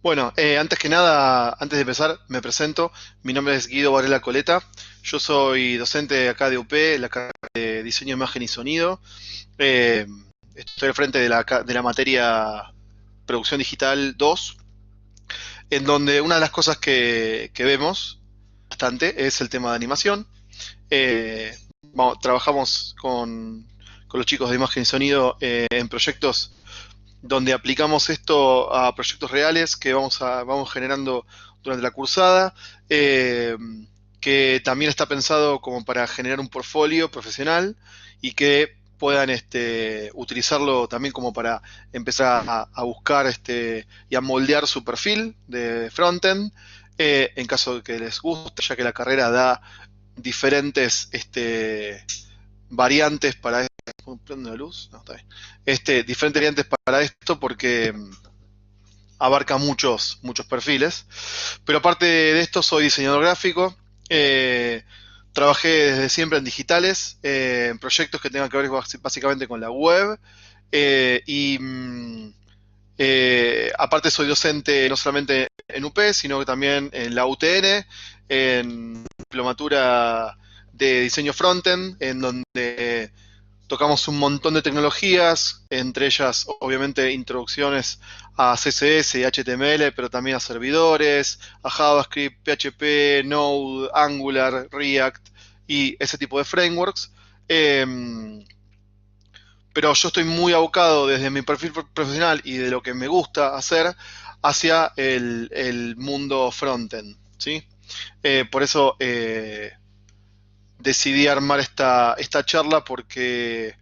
Bueno, antes que nada, antes de empezar, me presento. Mi nombre es Guido Varela Coleta. Yo soy docente acá de UP, la carrera de Diseño, Imagen y Sonido. Eh, Estoy al frente de la materia Producción Digital 2, en donde una de las cosas que vemos bastante es el tema de animación. Trabajamos con los chicos de Imagen y Sonido en proyectos donde aplicamos esto a proyectos reales que vamos generando durante la cursada, eh, que también está pensado como para generar un portfolio profesional y que puedan utilizarlo también como para empezar a buscar y a moldear su perfil de frontend, en caso de que les guste, ya que la carrera da diferentes variantes para esto. ¿Prendo la luz? No, está bien. Diferentes variantes para esto porque abarca muchos perfiles. Pero aparte de esto, soy diseñador gráfico. eh, Trabajé desde siempre en digitales, en proyectos que tengan que ver básicamente con la web. Aparte soy docente no solamente en UP, sino que también en la UTN, en diplomatura de diseño frontend, en donde tocamos un montón de tecnologías, entre ellas obviamente introducciones a CSS y HTML, pero también a servidores, a JavaScript, PHP, Node, Angular, React y ese tipo de frameworks. Pero yo estoy muy abocado desde mi perfil profesional y de lo que me gusta hacer hacia el mundo frontend, ¿sí? Por eso decidí armar esta charla porque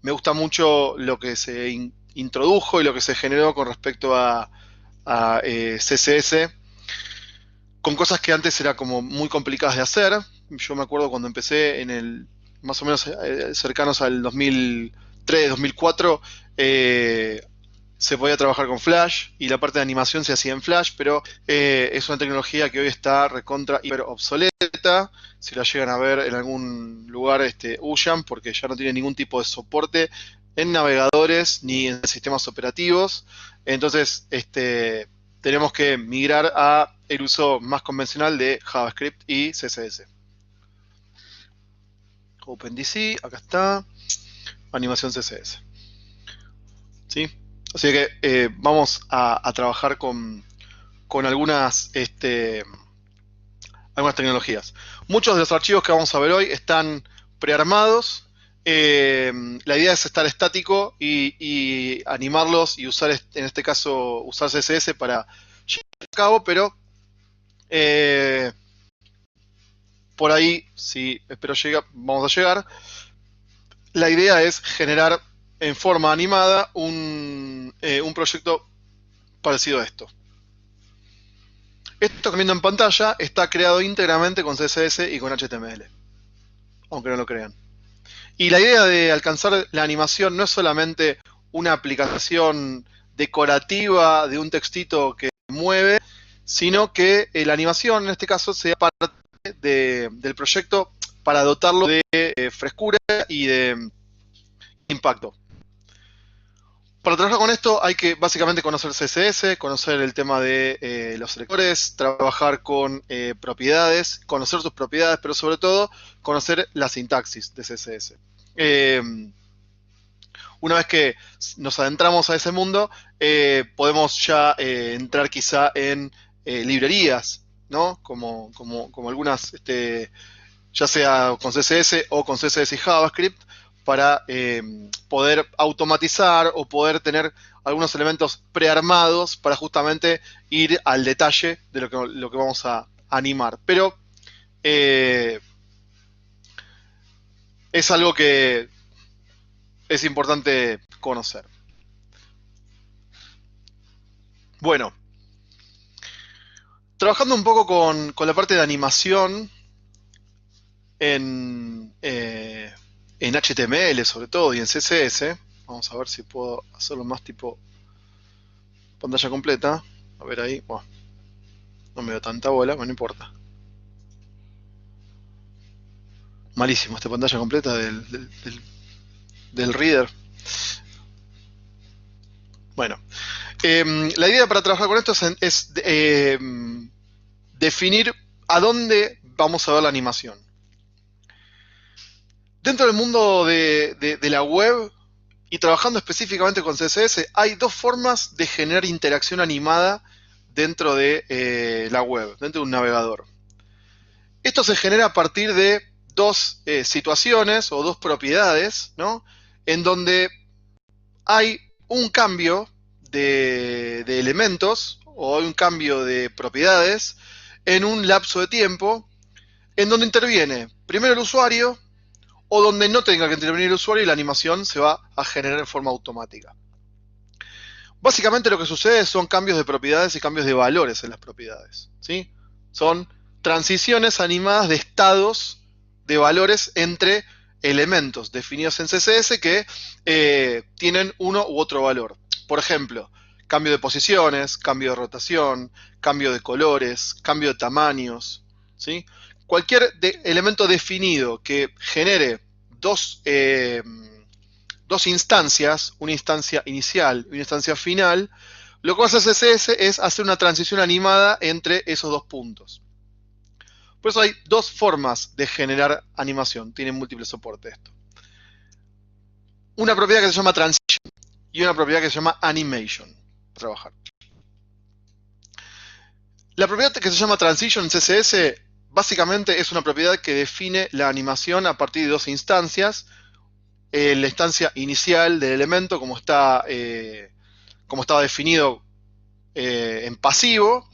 me gusta mucho lo que se introdujo y lo que se generó con respecto a CSS, con cosas que antes era como muy complicadas de hacer. Yo me acuerdo cuando empecé más o menos cercanos al 2003, 2004, se podía trabajar con Flash y la parte de animación se hacía en Flash, pero es una tecnología que hoy está recontra hiper obsoleta. Si la llegan a ver en algún lugar, huyan, porque ya no tiene ningún tipo de soporte en navegadores ni en sistemas operativos. Entonces, tenemos que migrar a el uso más convencional de JavaScript y CSS. OpenDC, acá está, animación CSS. ¿Sí? Así que vamos a trabajar con algunas tecnologías. Muchos de los archivos que vamos a ver hoy están prearmados. La idea es estar estático y animarlos y usar, en este caso, usar CSS para llevar a cabo, pero eh, por ahí, si espero vamos a llegar. La idea es generar en forma animada un proyecto parecido a esto. Esto que están viendo en pantalla está creado íntegramente con CSS y con HTML, aunque no lo crean. Y la idea de alcanzar la animación no es solamente una aplicación decorativa de un textito que mueve, sino que la animación en este caso sea parte del proyecto para dotarlo de frescura y de impacto. Para trabajar con esto hay que básicamente conocer CSS, conocer el tema de los selectores, trabajar con propiedades, conocer sus propiedades, pero sobre todo conocer la sintaxis de CSS. Eh, una vez que nos adentramos a ese mundo, podemos ya entrar quizá en librerías, ¿no? Como algunas, ya sea con CSS o con CSS y JavaScript, para poder automatizar o poder tener algunos elementos prearmados para justamente ir al detalle de lo que vamos a animar. Pero eh, es algo que es importante conocer. Bueno, trabajando un poco con la parte de animación en HTML sobre todo y en CSS, vamos a ver si puedo hacerlo más tipo pantalla completa. A ver ahí, bueno, no me dio tanta bola, pero no importa. Malísimo esta pantalla completa del reader. Bueno, La idea para trabajar con esto es definir a dónde vamos a ver la animación. Dentro del mundo de la web y trabajando específicamente con CSS, hay dos formas de generar interacción animada dentro de la web, dentro de un navegador. Esto se genera a partir de dos situaciones o dos propiedades, ¿no? En donde hay un cambio de elementos o un cambio de propiedades en un lapso de tiempo en donde interviene primero el usuario o donde no tenga que intervenir el usuario y la animación se va a generar en forma automática. Básicamente lo que sucede son cambios de propiedades y cambios de valores en las propiedades, ¿sí? Son transiciones animadas de estados de valores entre elementos definidos en CSS que tienen uno u otro valor. Por ejemplo, cambio de posiciones, cambio de rotación, cambio de colores, cambio de tamaños, ¿sí? Cualquier elemento definido que genere dos instancias, una instancia inicial y una instancia final, lo que hace CSS es hacer una transición animada entre esos dos puntos. Por eso hay dos formas de generar animación, tiene múltiple soporte esto. Una propiedad que se llama transition y una propiedad que se llama animation. Trabajar. La propiedad que se llama transition en CSS básicamente es una propiedad que define la animación a partir de dos instancias. La instancia inicial del elemento, como estaba definido en pasivo,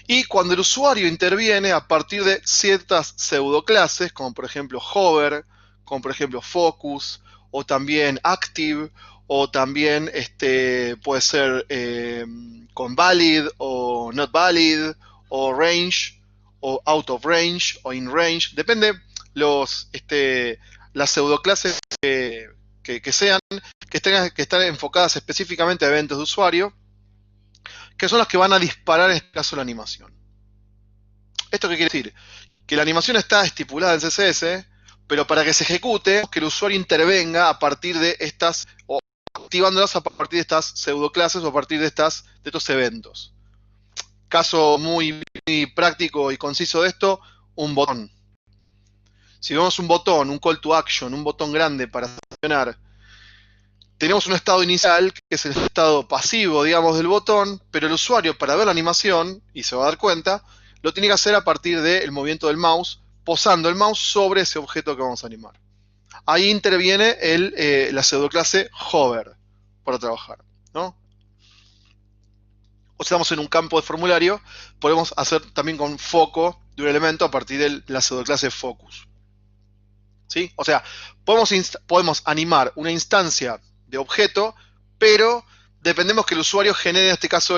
y cuando el usuario interviene a partir de ciertas pseudoclases, como por ejemplo hover, como por ejemplo focus, o también active, o también puede ser con valid o not valid, o range, o out of range, o in range, depende las pseudoclases que sean, que están enfocadas específicamente a eventos de usuario, que son las que van a disparar en este caso la animación. ¿Esto qué quiere decir? Que la animación está estipulada en CSS, pero para que se ejecute, que el usuario intervenga a partir de estas, o activándolas a partir de estas pseudoclases o a partir de estos eventos. Caso muy práctico y conciso de esto, un botón. Si vemos un botón, un call to action, un botón grande para accionar, tenemos un estado inicial, que es el estado pasivo, digamos, del botón, pero el usuario, para ver la animación, y se va a dar cuenta, lo tiene que hacer a partir del movimiento del mouse, posando el mouse sobre ese objeto que vamos a animar. Ahí interviene la pseudoclase hover para trabajar, ¿no? O si estamos en un campo de formulario, podemos hacer también con foco de un elemento a partir de la pseudoclase focus. ¿Sí? O sea, podemos animar una instancia de objeto, pero dependemos que el usuario genere en este caso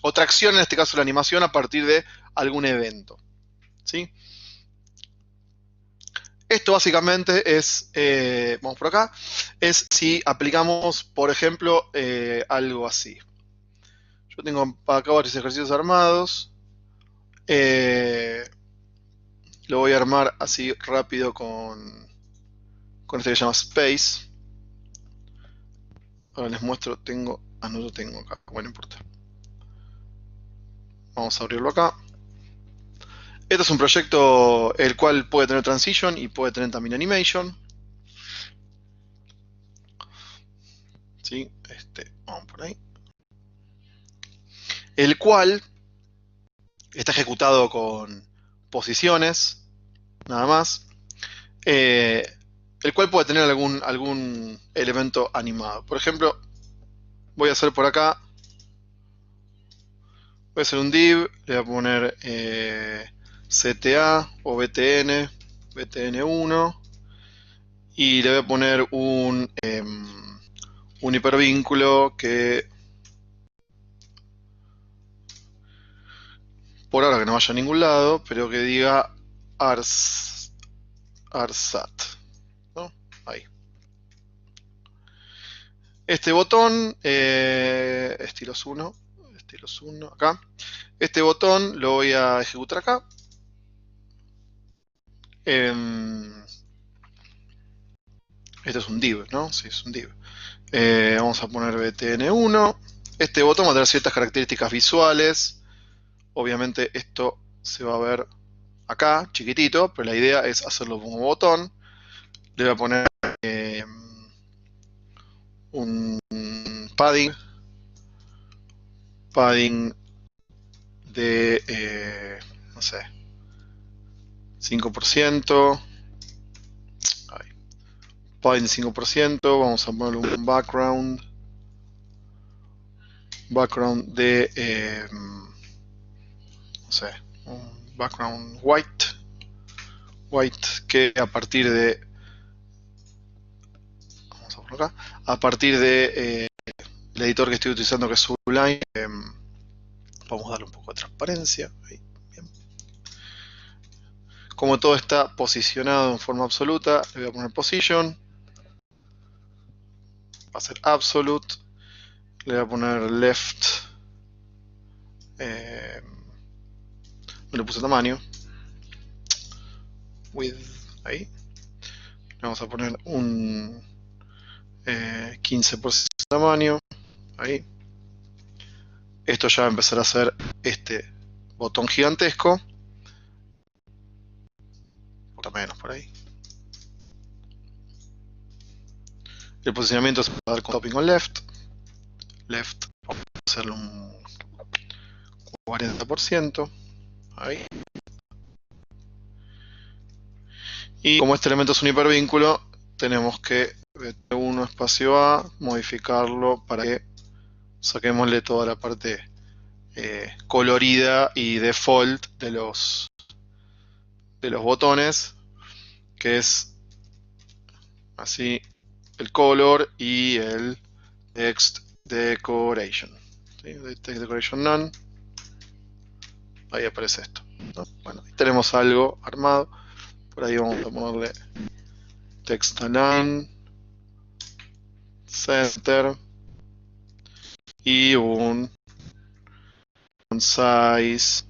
otra acción, en este caso la animación, a partir de algún evento. ¿Sí? Esto básicamente es, vamos por acá, es si aplicamos, por ejemplo, algo así. Yo tengo acá varios ejercicios armados. Lo voy a armar así rápido con este que se llama Space. Ahora les muestro, no lo tengo acá, bueno, no importa. Vamos a abrirlo acá. Este es un proyecto el cual puede tener transition y puede tener también animation. ¿Sí? Vamos por ahí. El cual está ejecutado con posiciones, nada más. El cual puede tener algún elemento animado. Por ejemplo, voy a hacer por acá, voy a hacer un div, le voy a poner CTA o BTN, BTN1, y le voy a poner un hipervínculo que por ahora que no vaya a ningún lado, pero que diga arsat, ¿no? Ahí. Este botón, estilos 1, acá. Este botón lo voy a ejecutar acá. Este es un div, ¿no? Sí, es un div. Vamos a poner btn1. Este botón va a tener ciertas características visuales. Obviamente esto se va a ver acá, chiquitito, pero la idea es hacerlo como botón. Le voy a poner un padding de, no sé, 5%. Ahí. Padding 5%. Vamos a ponerle un background de, no sé, un background white que a partir de, vamos a por acá, a partir de el editor que estoy utilizando, que es Sublime, vamos a darle un poco de transparencia. Ahí, bien. Como todo está posicionado en forma absoluta, le voy a poner position, va a ser absolute, le voy a poner left, no le puse tamaño, width, ahí, le vamos a poner un 15% de tamaño, ahí. Esto ya va a empezar a ser este botón gigantesco, menos por ahí. El posicionamiento se va a dar con topping on left, vamos a hacerle un 40%, ahí. Y como este elemento es un hipervínculo, tenemos que bt1 espacio a modificarlo para que saquémosle toda la parte colorida y default de los botones, que es así el color y el text decoration. ¿Sí? Text decoration none. Ahí aparece esto, ¿no? Bueno, ahí tenemos algo armado. Por ahí vamos a ponerle text align, center y un size.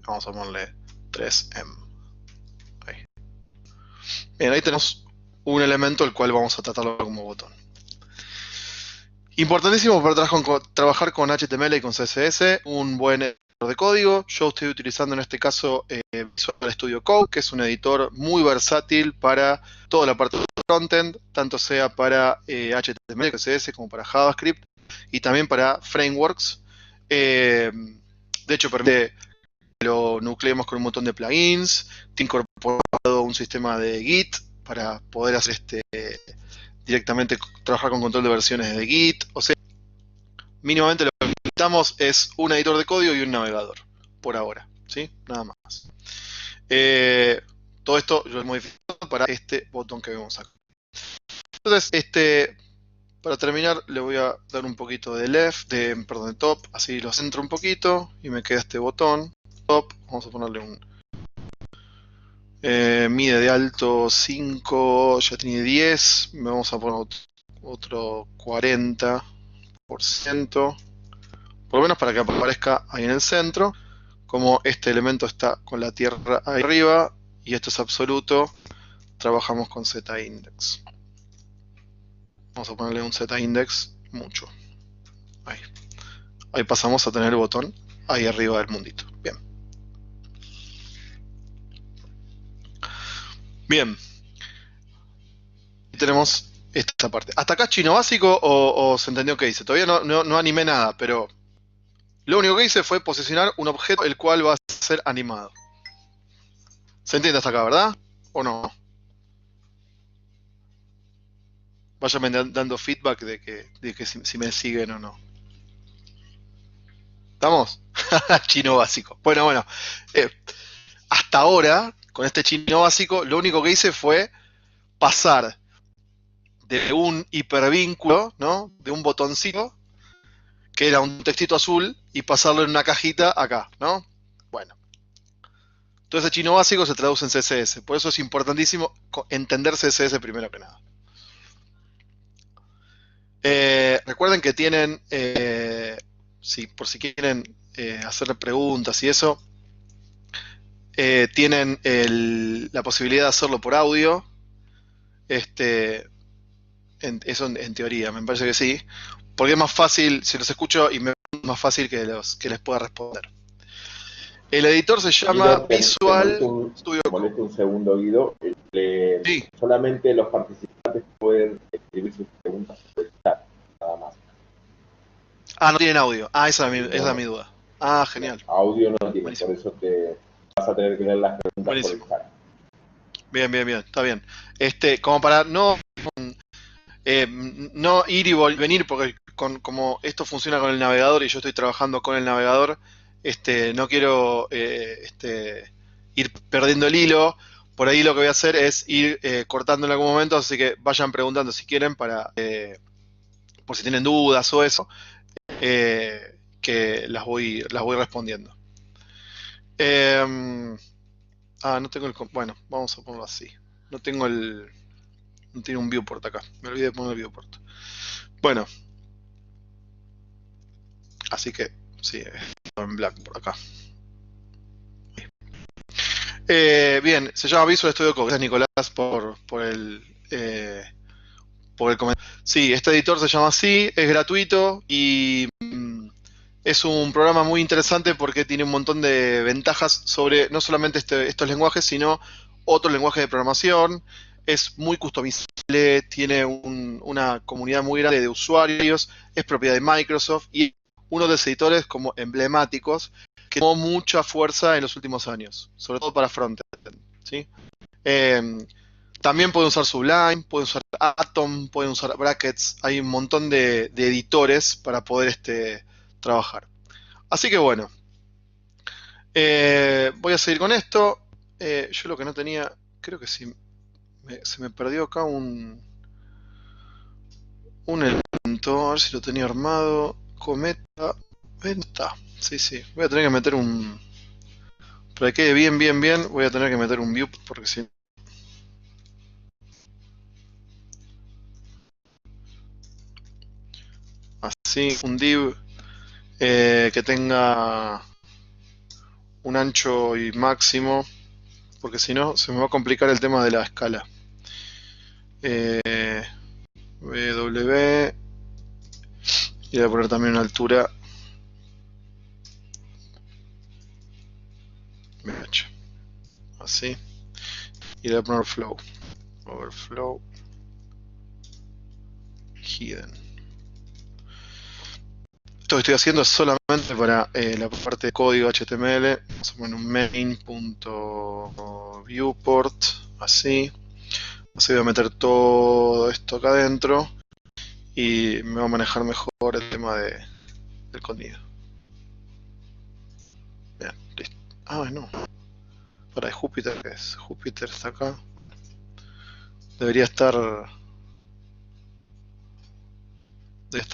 Vamos a ponerle 3M. Ahí. Bien, ahí tenemos un elemento el cual vamos a tratarlo como botón. Importantísimo para trabajar con HTML y con CSS, un buen editor de código. Yo estoy utilizando en este caso Visual Studio Code, que es un editor muy versátil para toda la parte de frontend, tanto sea para HTML, CSS, como para JavaScript, y también para frameworks. De hecho, permite que lo nucleemos con un montón de plugins. Tiene incorporado un sistema de Git para poder hacer directamente trabajar con control de versiones de Git. O sea, mínimamente lo que necesitamos es un editor de código y un navegador, por ahora, ¿sí? Nada más. Todo esto lo he modificado para este botón que vemos acá. Entonces, para terminar, le voy a dar un poquito de de top, así lo centro un poquito y me queda este botón. Top, vamos a ponerle un mide de alto 5, ya tiene 10, vamos a poner otro 40%, por lo menos para que aparezca ahí en el centro. Como este elemento está con la tierra ahí arriba y esto es absoluto, trabajamos con Z-index. Vamos a ponerle un Z-index mucho. Ahí pasamos a tener el botón ahí arriba del mundito. Bien. Bien. Y tenemos esta parte. ¿Hasta acá es chino básico o se entendió qué hice? Todavía no animé nada, pero lo único que hice fue posicionar un objeto el cual va a ser animado. ¿Se entiende hasta acá, verdad? ¿O no? Váyanme dando feedback de que si me siguen o no. ¿Estamos? Chino básico. Bueno. Hasta ahora, con este chino básico, lo único que hice fue pasar de un hipervínculo, ¿no? De un botoncito, que era un textito azul, y pasarlo en una cajita acá, ¿no? Bueno. Todo ese chino básico se traduce en CSS. Por eso es importantísimo entender CSS primero que nada. Recuerden que tienen, por si quieren hacerle preguntas y eso, tienen la posibilidad de hacerlo por audio. Eso en teoría, me parece que sí. Porque es más fácil, si los escucho y me es más fácil que les pueda responder. El editor se llama Guido, Visual Studio te Code. molesto un segundo, Guido. Sí. Solamente los participantes pueden escribir sus preguntas por el chat, nada más. Ah, no tienen audio. Ah, esa es mi No, duda. Ah, no, genial. audio no tiene, por Buenísimo. eso te vas a tener que leer las preguntas por el Buenísimo. chat. Bien, bien, bien. Está bien. Como para no ir y venir, porque como esto funciona con el navegador y yo estoy trabajando con el navegador, no quiero ir perdiendo el hilo. Por ahí lo que voy a hacer es ir cortando en algún momento, así que vayan preguntando si quieren por si tienen dudas o eso, que las voy respondiendo. No tengo bueno, vamos a ponerlo así. No tengo no tiene un viewport acá. Me olvidé de poner el viewport. Bueno, así que sí, en black por acá. Bien, se llama Visual Studio Code. Gracias, Nicolás, por el comentario. Sí, este editor se llama así, es gratuito y es un programa muy interesante porque tiene un montón de ventajas sobre no solamente estos lenguajes, sino otros lenguajes de programación. Es muy customizable, tiene una comunidad muy grande de usuarios, es propiedad de Microsoft y uno de los editores como emblemáticos que tomó mucha fuerza en los últimos años, sobre todo para frontend, ¿sí? También pueden usar Sublime, pueden usar Atom, pueden usar Brackets, hay un montón de editores para poder trabajar. Así que bueno, voy a seguir con esto. Yo lo que no tenía, creo que sí, se me perdió acá un elemento, a ver si lo tenía armado. Cometa, venta. Sí, sí, voy a tener que meter para que quede bien, bien, bien, voy a tener que meter un view porque si así, un div que tenga un ancho y máximo, porque si no se me va a complicar el tema de la escala. W y voy a poner también una altura BH, así, y le voy a poner flow, overflow, hidden. Esto que estoy haciendo es solamente para la parte de código HTML. Vamos a poner un main.viewport, así. Así voy a meter todo esto acá adentro y me va a manejar mejor el tema del contenido. Bien, listo. No. Para Júpiter, ¿qué es? Júpiter está acá. Debería estar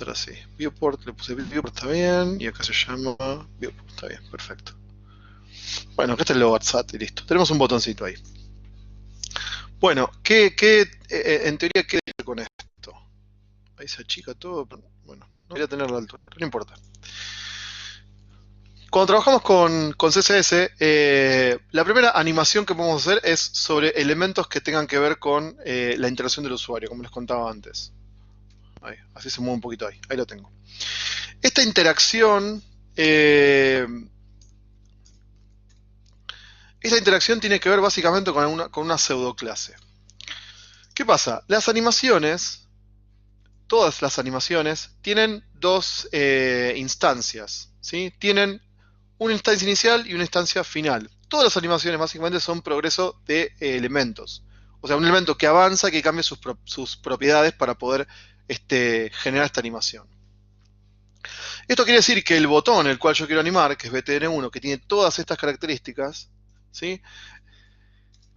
así. Viewport, le puse Viewport, está bien. Y acá se llama Viewport, está bien, perfecto. Bueno, acá está el logo WhatsApp y listo. Tenemos un botoncito ahí. Bueno, en teoría, ¿qué con esto? Ahí se achica todo. Bueno, no quería tener la altura, pero no importa. Cuando trabajamos con CSS, la primera animación que podemos hacer es sobre elementos que tengan que ver con la interacción del usuario, como les contaba antes. Ahí, así se mueve un poquito ahí lo tengo. Esta interacción tiene que ver básicamente con una pseudoclase. ¿Qué pasa? Las animaciones, todas las animaciones, tienen dos instancias, ¿sí? Tienen una instancia inicial y una instancia final. Todas las animaciones básicamente son progreso de elementos. O sea, un elemento que avanza, que cambia sus propiedades para poder generar esta animación. Esto quiere decir que el botón el cual yo quiero animar, que es BTN1, que tiene todas estas características, ¿sí?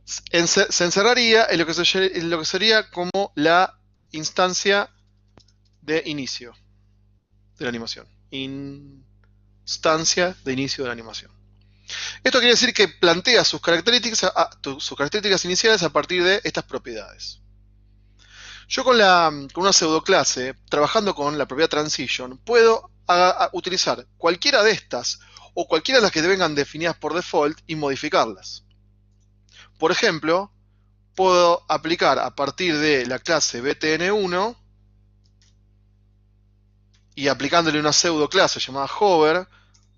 Se encerraría en lo que sería como la instancia de inicio de la animación. Instancia de inicio de la animación. Esto quiere decir que plantea sus características iniciales a partir de estas propiedades. Yo con una pseudoclase, trabajando con la propiedad transition, puedo utilizar cualquiera de estas o cualquiera de las que vengan definidas por default y modificarlas. Por ejemplo, puedo aplicar a partir de la clase btn1 y aplicándole una pseudo clase llamada hover.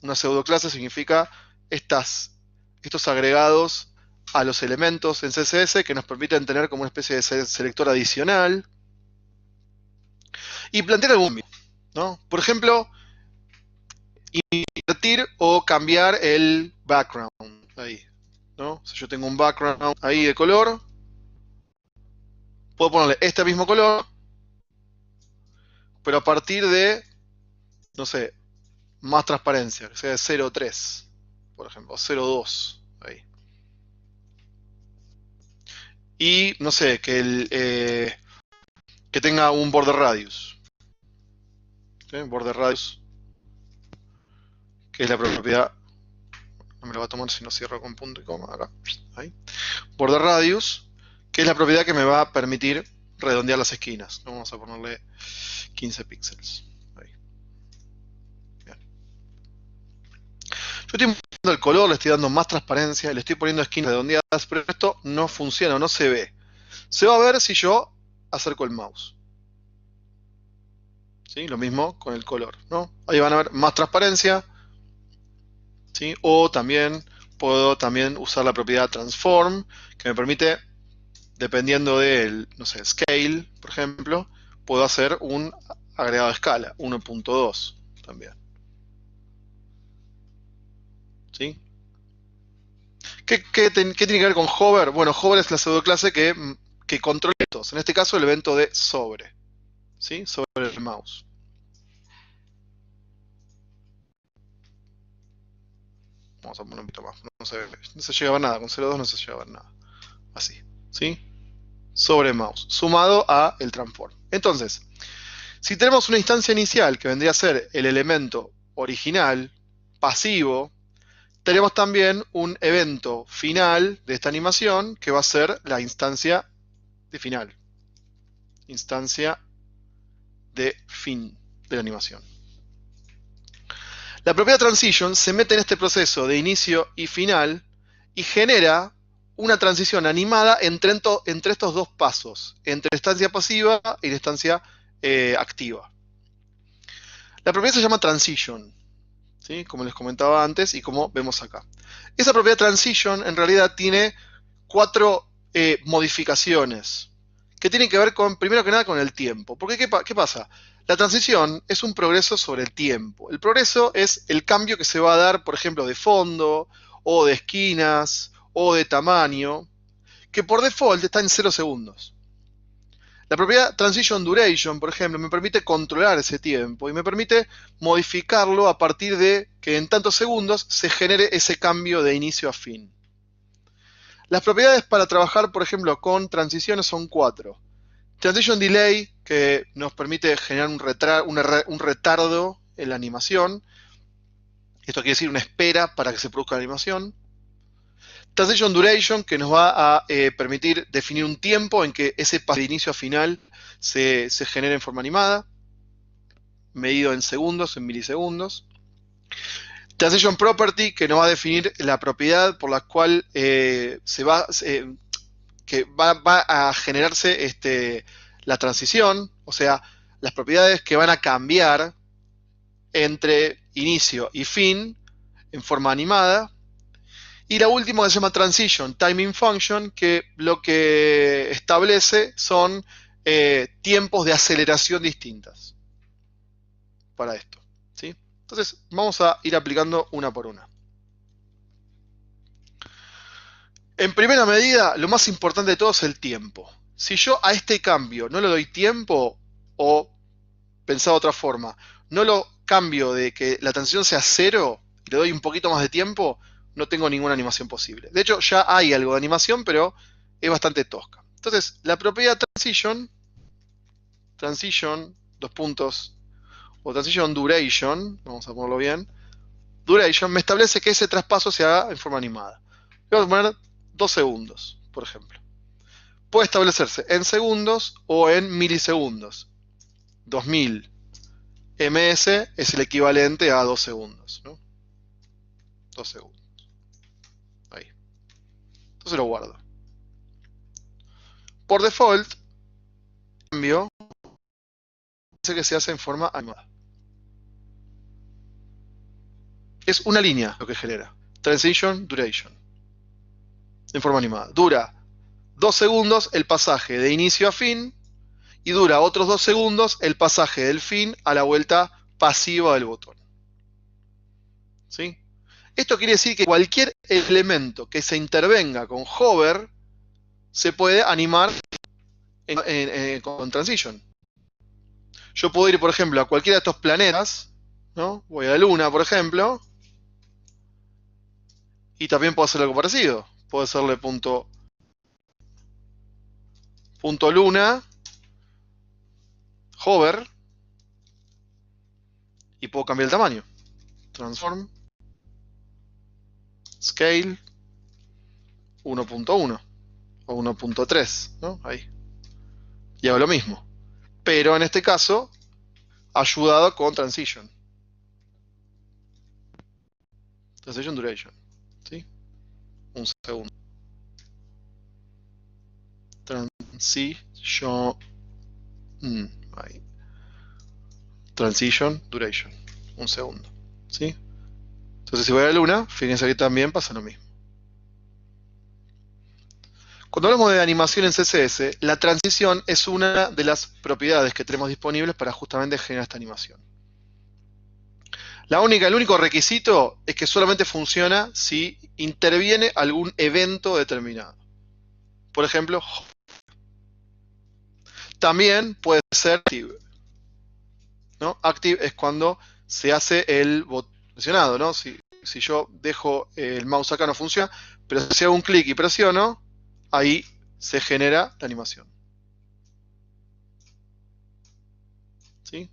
Una pseudo clase significa estos agregados a los elementos en CSS que nos permiten tener como una especie de selector adicional y plantear algún cambio, ¿no? Por ejemplo, invertir o cambiar el background ahí, ¿no? Si yo tengo un background ahí de color, puedo ponerle este mismo color, pero a partir de, no sé, más transparencia, que sea de 0.3, por ejemplo, 0.2 ahí. Y no sé, que tenga un border radius. ¿Sí? Border radius, que es la propiedad. No me lo va a tomar si no cierro con punto y coma acá. Ahí. Border radius, que es la propiedad que me va a permitir redondear las esquinas. Vamos a ponerle 15 píxeles. Ahí. Bien. Yo estoy poniendo el color, le estoy dando más transparencia, le estoy poniendo esquinas redondeadas, pero esto no funciona, no se ve. Se va a ver si yo acerco el mouse. ¿Sí? Lo mismo con el color, ¿no? Ahí van a ver más transparencia. ¿Sí? O también puedo usar la propiedad transform, que me permite, dependiendo del, no sé, scale, por ejemplo, puedo hacer un agregado de escala, 1.2 también. ¿Sí? ¿Qué tiene que ver con hover? Bueno, hover es la pseudoclase que controla eventos. En este caso, el evento de sobre. ¿Sí? Sobre el mouse. Vamos a poner un poquito más. No se llega a ver nada. Con 0.2 no se llega a ver nada. Así. ¿Sí? Sobre mouse. Sumado a el transform. Entonces, si tenemos una instancia inicial que vendría a ser el elemento original, pasivo, tenemos también un evento final de esta animación que va a ser la instancia de final. Instancia de fin de la animación. La propiedad transition se mete en este proceso de inicio y final y genera una transición animada entre estos dos pasos, entre la instancia pasiva y la instancia activa. La propiedad se llama transition, ¿sí? Como les comentaba antes y como vemos acá. Esa propiedad transition en realidad tiene 4 modificaciones que tienen que ver con, primero que nada, con el tiempo. Porque ¿qué pasa? La transición es un progreso sobre el tiempo. El progreso es el cambio que se va a dar, por ejemplo, de fondo, o de esquinas, o de tamaño, que por default está en 0 segundos. La propiedad Transition Duration, por ejemplo, me permite controlar ese tiempo y me permite modificarlo a partir de que en tantos segundos se genere ese cambio de inicio a fin. Las propiedades para trabajar, por ejemplo, con transiciones son 4. Transition Delay, que nos permite generar un retardo en la animación. Esto quiere decir una espera para que se produzca la animación. Transition Duration, que nos va a permitir definir un tiempo en que ese paso de inicio a final se genere en forma animada, medido en segundos, en milisegundos. Transition Property, que nos va a definir la propiedad por la cual va a generarse la transición, o sea, las propiedades que van a cambiar entre inicio y fin en forma animada. Y la última que se llama Transition Timing Function, que lo que establece son tiempos de aceleración distintas para esto, ¿sí? Entonces, vamos a ir aplicando una por una. En primera medida, lo más importante de todo es el tiempo. Si yo a este cambio no le doy tiempo, o pensado de otra forma, no lo cambio de que la transición sea 0 y le doy un poquito más de tiempo, no tengo ninguna animación posible. De hecho, ya hay algo de animación, pero es bastante tosca. Entonces, la propiedad transition, dos puntos, o transition duration, vamos a ponerlo bien, duration me establece que ese traspaso se haga en forma animada. Vamos a poner 2 segundos, por ejemplo. Puede establecerse en segundos o en milisegundos. 2000 ms es el equivalente a 2 segundos, ¿no? 2 segundos. Ahí. Entonces lo guardo. Por default, cambio, parece que se hace en forma animada. Es una línea lo que genera. Transition, duration. En forma animada. Dura 2 segundos el pasaje de inicio a fin y dura otros 2 segundos el pasaje del fin a la vuelta pasiva del botón. ¿Sí? Esto quiere decir que cualquier elemento que se intervenga con hover se puede animar con transition. Yo puedo ir, por ejemplo, a cualquiera de estos planetas, ¿no? Voy a la Luna, por ejemplo, y también puedo hacer algo parecido. Puedo hacerle punto Luna, hover, y puedo cambiar el tamaño. Transform, scale, 1.1 o 1.3, ¿no? Ahí. Y hago lo mismo. Pero en este caso, ayudado con transition. Transition duration. ¿Sí? Un segundo. Transition. Ahí. Transition duration. Un segundo. ¿Sí? Entonces si voy a la Luna, fíjense que también pasa lo mismo. Cuando hablamos de animación en CSS, la transición es una de las propiedades que tenemos disponibles para justamente generar esta animación. El único requisito es que solamente funciona si interviene algún evento determinado. Por ejemplo, también puede ser active, ¿no? Active es cuando se hace el botón presionado, ¿no? Si yo dejo el mouse acá no funciona, pero si hago un clic y presiono, ahí se genera la animación. ¿Sí?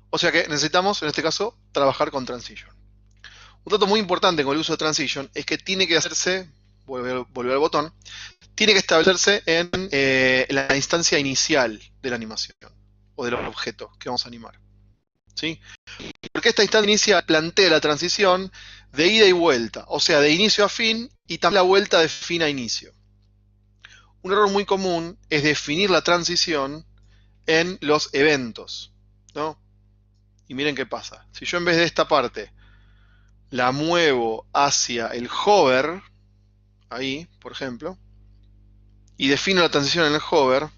O sea que necesitamos, en este caso, trabajar con transition. Un dato muy importante con el uso de transition es que tiene que hacerse, volver al botón, tiene que establecerse en la instancia inicial de la animación o del objeto que vamos a animar. ¿Sí? Porque esta instancia inicial plantea la transición de ida y vuelta, o sea, de inicio a fin y también la vuelta de fin a inicio. Un error muy común es definir la transición en los eventos, ¿no? Y miren qué pasa. Si yo en vez de esta parte la muevo hacia el hover, ahí, por ejemplo, y defino la transición en el hover,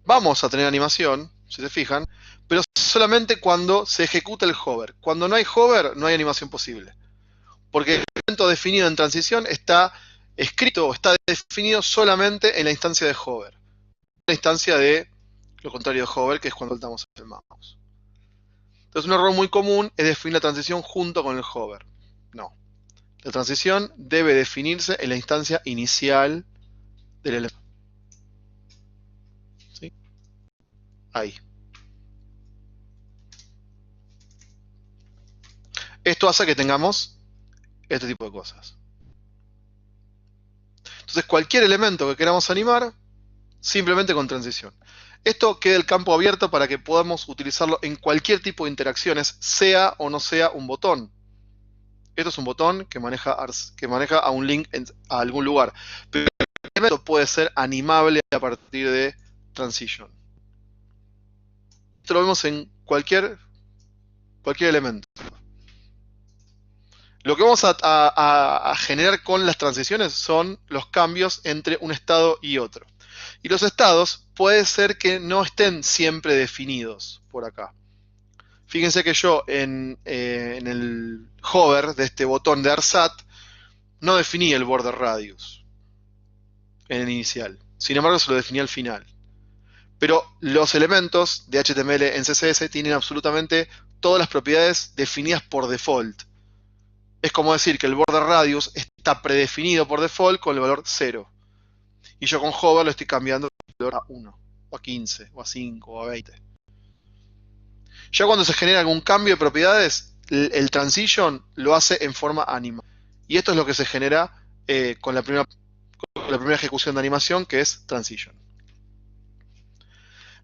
vamos a tener animación, si se fijan, pero solamente cuando se ejecuta el hover. Cuando no hay hover, no hay animación posible. Porque el elemento definido en transición está escrito o está definido solamente en la instancia de hover. La instancia de lo contrario de hover, que es cuando soltamos el mouse. Entonces un error muy común es definir la transición junto con el hover. No. La transición debe definirse en la instancia inicial del elemento. ¿Sí? Ahí. Esto hace que tengamos este tipo de cosas. Entonces cualquier elemento que queramos animar, simplemente con transición. Esto queda el campo abierto para que podamos utilizarlo en cualquier tipo de interacciones, sea o no sea un botón. Esto es un botón que maneja a un link a algún lugar. Pero el elemento puede ser animable a partir de transition. Esto lo vemos en cualquier elemento. Lo que vamos a generar con las transiciones son los cambios entre un estado y otro. Y los estados puede ser que no estén siempre definidos por acá. Fíjense que yo en el hover de este botón de ARSAT no definí el border radius en el inicial. Sin embargo, se lo definí al final. Pero los elementos de HTML en CSS tienen absolutamente todas las propiedades definidas por default. Es como decir que el border radius está predefinido por default con el valor 0. Y yo con hover lo estoy cambiando el valor a 1, o a 15, o a 5, o a 20. Ya cuando se genera algún cambio de propiedades, el transition lo hace en forma anima. Y esto es lo que se genera con la primera ejecución de animación, que es transition.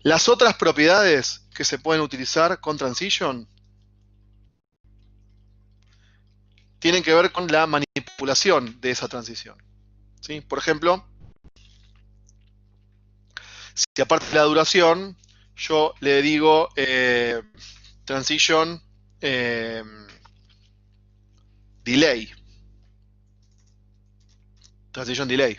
Las otras propiedades que se pueden utilizar con transition tienen que ver con la manipulación de esa transición. ¿Sí? Por ejemplo, si aparte de la duración, yo le digo transition delay. Transition delay.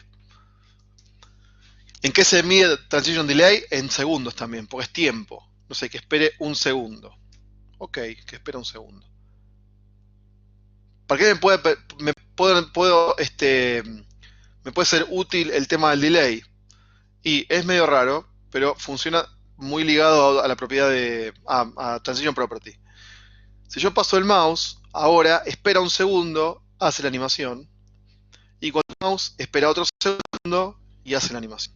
¿En qué se mide transition delay? En segundos también, porque es tiempo. No sé, que espere un segundo. Ok, que espere un segundo. ¿Para qué me puede ser útil el tema del delay? Y es medio raro, pero funciona muy ligado a la propiedad a transition property. Si yo paso el mouse, ahora espera un segundo, hace la animación. Y cuando el mouse espera otro segundo y hace la animación.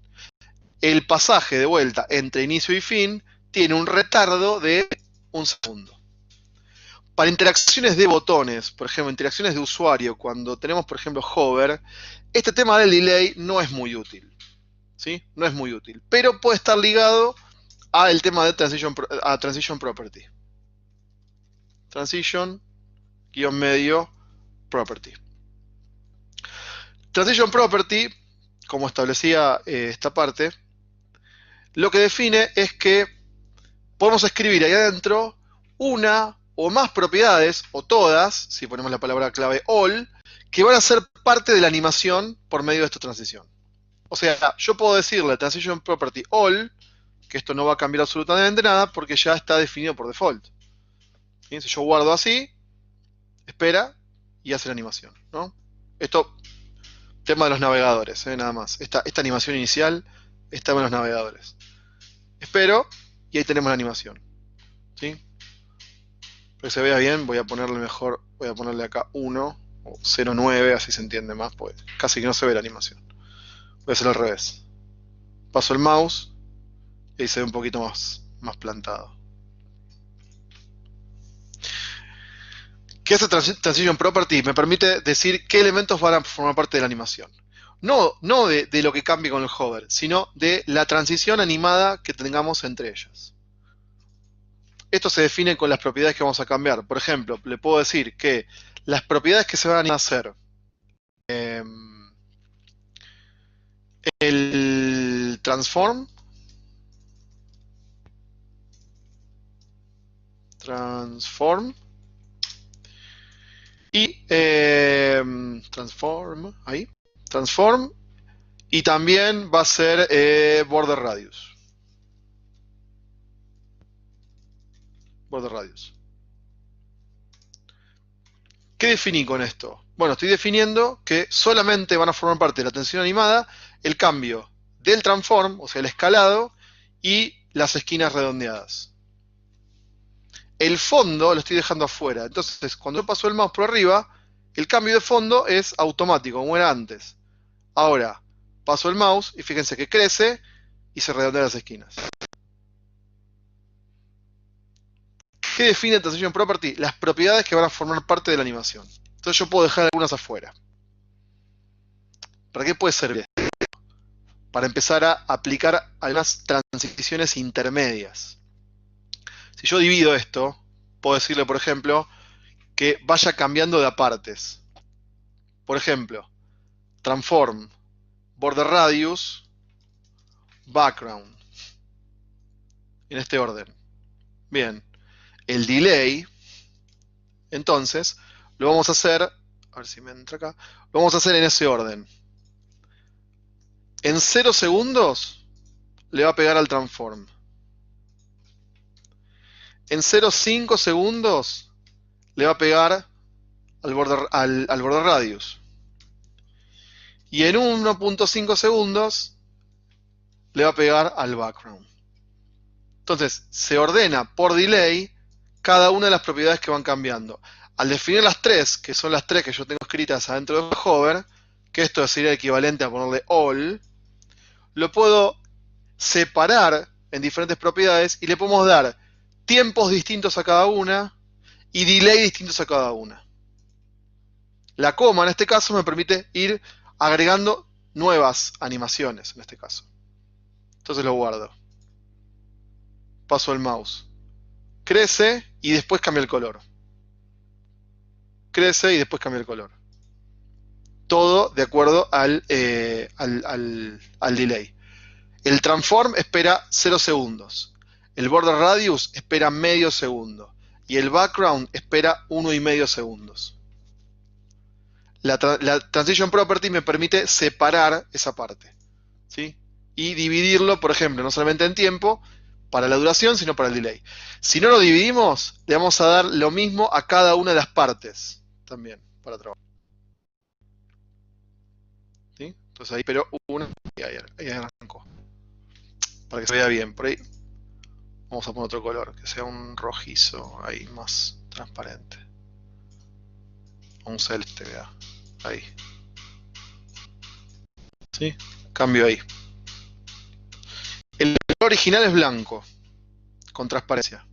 El pasaje de vuelta entre inicio y fin tiene un retardo de un segundo. Para interacciones de botones, por ejemplo, interacciones de usuario, cuando tenemos, por ejemplo, hover, este tema del delay no es muy útil. ¿Sí? No es muy útil. Pero puede estar ligado al tema de transition property. Transition, guión medio, property. Transition property, como establecía esta parte, lo que define es que podemos escribir ahí adentro una o más propiedades, o todas, si ponemos la palabra clave all, que van a ser parte de la animación por medio de esta transición. O sea, yo puedo decirle transition property all, que esto no va a cambiar absolutamente nada porque ya está definido por default. ¿Sí? Si yo guardo así, espera y hace la animación, ¿no? Esto, tema de los navegadores, nada más. Esta animación inicial está en los navegadores. Espero y ahí tenemos la animación. ¿Sí? Para que se vea bien, voy a ponerle mejor, voy a ponerle acá 1 o 0,9, así se entiende más, pues casi que no se ve la animación. Voy a hacer al revés. Paso el mouse y ahí se ve un poquito más plantado. ¿Qué hace Transition Property? Me permite decir qué elementos van a formar parte de la animación. No de lo que cambie con el hover, sino de la transición animada que tengamos entre ellas. Esto se define con las propiedades que vamos a cambiar. Por ejemplo, le puedo decir que las propiedades que se van a hacer, el transform, y transform, y también va a ser border radius. ¿Qué definí con esto? Bueno, estoy definiendo que solamente van a formar parte de la tensión animada el cambio del transform, o sea, el escalado, y las esquinas redondeadas. El fondo lo estoy dejando afuera. Entonces, cuando yo paso el mouse por arriba, el cambio de fondo es automático, como era antes. Ahora, paso el mouse y fíjense que crece y se redondean las esquinas. ¿Qué define Transition Property? Las propiedades que van a formar parte de la animación. Entonces yo puedo dejar algunas afuera. ¿Para qué puede servir? Para empezar a aplicar algunas transiciones intermedias. Si yo divido esto, puedo decirle, por ejemplo, que vaya cambiando de apartes. Por ejemplo, transform, border radius, background. En este orden. Bien. El delay, entonces, lo vamos a hacer, a ver si me entra acá, lo vamos a hacer en ese orden. En 0 segundos le va a pegar al transform. En 0,5 segundos le va a pegar al border radius. Y en 1,5 segundos le va a pegar al background. Entonces, se ordena por delay cada una de las propiedades que van cambiando. Al definir las tres, que son las tres que yo tengo escritas adentro del hover, que esto sería equivalente a ponerle all, lo puedo separar en diferentes propiedades y le podemos dar tiempos distintos a cada una y delay distintos a cada una. La coma en este caso me permite ir agregando nuevas animaciones en este caso. Entonces lo guardo. Paso el mouse. Crece y después cambia el color. crece y después cambia el color. Todo de acuerdo al delay. El transform espera 0 segundos. El border radius espera medio segundo. Y el background espera 1,5 segundos. La transition property me permite separar esa parte, ¿sí? Y dividirlo, por ejemplo, no solamente en tiempo para la duración, sino para el delay. Si no lo dividimos, le vamos a dar lo mismo a cada una de las partes también para trabajar. ¿Sí? Entonces ahí, pero una y ahí arrancó. Para que se vea bien. Por ahí vamos a poner otro color, que sea un rojizo ahí más transparente. Un celeste, vea. Ahí. ¿Sí? Cambio ahí. El color original es blanco, con transparencia.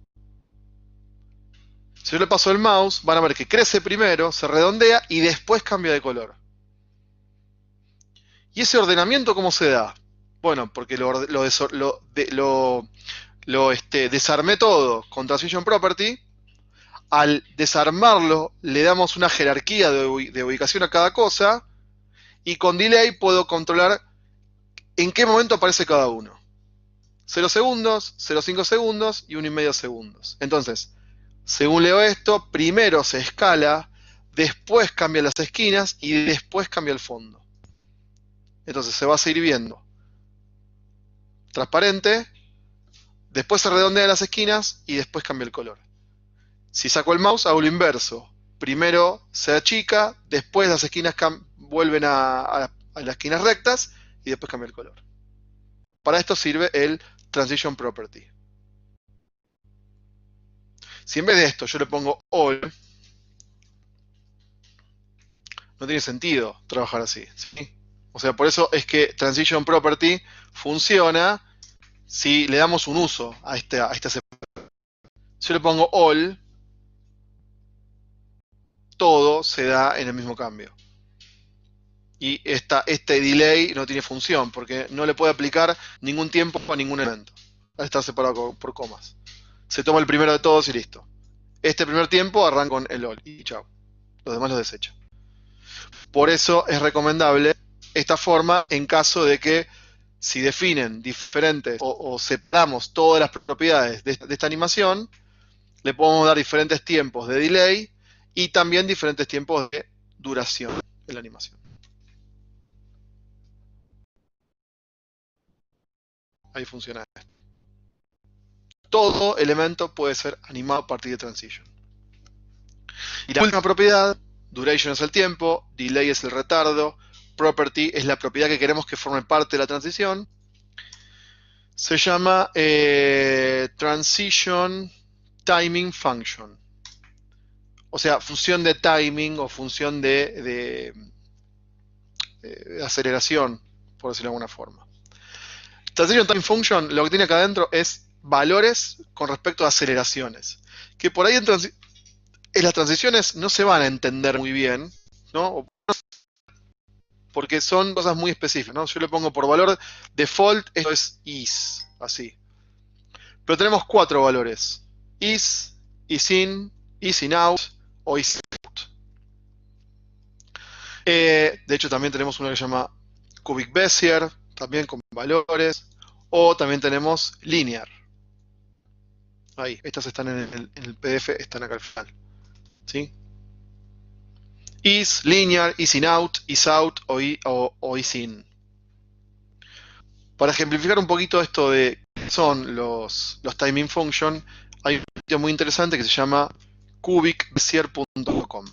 Si yo le paso el mouse, van a ver que crece primero, se redondea y después cambia de color. ¿Y ese ordenamiento cómo se da? Bueno, porque desarmé todo con Transition Property. Al desarmarlo, le damos una jerarquía de ubicación a cada cosa. Y con Delay puedo controlar en qué momento aparece cada uno. 0 segundos, 0,5 segundos y 1,5 segundos. Entonces, según leo esto, primero se escala, después cambia las esquinas y después cambia el fondo. Entonces se va a seguir viendo transparente, después se redondea las esquinas y después cambia el color. Si saco el mouse, hago lo inverso. Primero se achica, después las esquinas vuelven a las esquinas rectas y después cambia el color. Para esto sirve el Transition Property. Si en vez de esto yo le pongo All, no tiene sentido trabajar así, ¿sí? O sea, por eso es que Transition Property funciona si le damos un uso a esta separación. Si yo le pongo All, todo se da en el mismo cambio. Y este delay no tiene función, porque no le puede aplicar ningún tiempo a ningún elemento. Al estar separado por comas. Se toma el primero de todos y listo. Este primer tiempo arranca con el All y chao. Los demás los desecha. Por eso es recomendable esta forma en caso de que si definen diferentes o separamos todas las propiedades de esta animación, le podemos dar diferentes tiempos de delay y también diferentes tiempos de duración de la animación. Ahí funciona esto. Todo elemento puede ser animado a partir de transition. Y la última propiedad, duration es el tiempo, delay es el retardo, property es la propiedad que queremos que forme parte de la transición. Se llama Transition Timing Function. O sea, función de timing o función de aceleración, por decirlo de alguna forma. Transition Timing Function, lo que tiene acá adentro es valores con respecto a aceleraciones. Que por ahí en las transiciones no se van a entender muy bien, ¿no? Porque son cosas muy específicas, ¿no? Yo le pongo por valor default, esto es is, así. Pero tenemos 4 valores. Is in out o is out. De hecho, también tenemos una que se llama cubic Bezier, también con valores. O también tenemos linear. Ahí, estas están en el PDF, están acá al final. ¿Sí? Is, linear, is in out o is in. Para ejemplificar un poquito esto de qué son los timing function, hay un sitio muy interesante que se llama cubicbezier.com,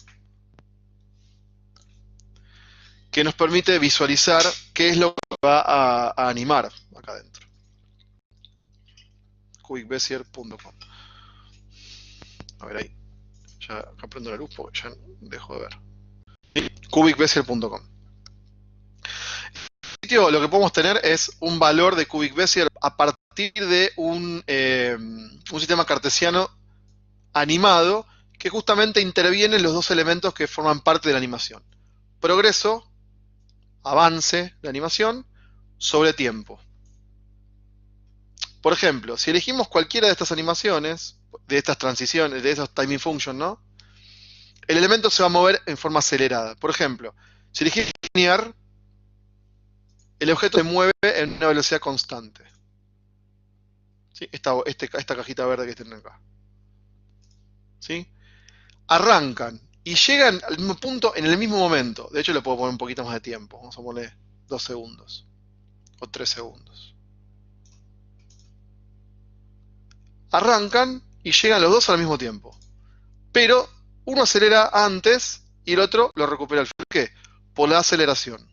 que nos permite visualizar qué es lo que va a animar acá adentro. cubicbezier.com. A ver ahí. Ya acá prendo la luz porque ya dejo de ver. cubicbezier.com. Lo que podemos tener es un valor de cubic Bezier a partir de un sistema cartesiano animado que justamente interviene en los dos elementos que forman parte de la animación. Progreso, avance de la animación, sobre tiempo. Por ejemplo, si elegimos cualquiera de estas animaciones, de estas transiciones, de esos timing functions, ¿no? el elemento se va a mover en forma acelerada. Por ejemplo, si elegís linear, el objeto se mueve en una velocidad constante. ¿Sí? Esta cajita verde que tienen acá. ¿Sí? Arrancan y llegan al mismo punto en el mismo momento. De hecho, le puedo poner un poquito más de tiempo. Vamos a ponerle 2 segundos o 3 segundos. Arrancan y llegan los dos al mismo tiempo. Pero uno acelera antes y el otro lo recupera al final. ¿Por qué? Por la aceleración.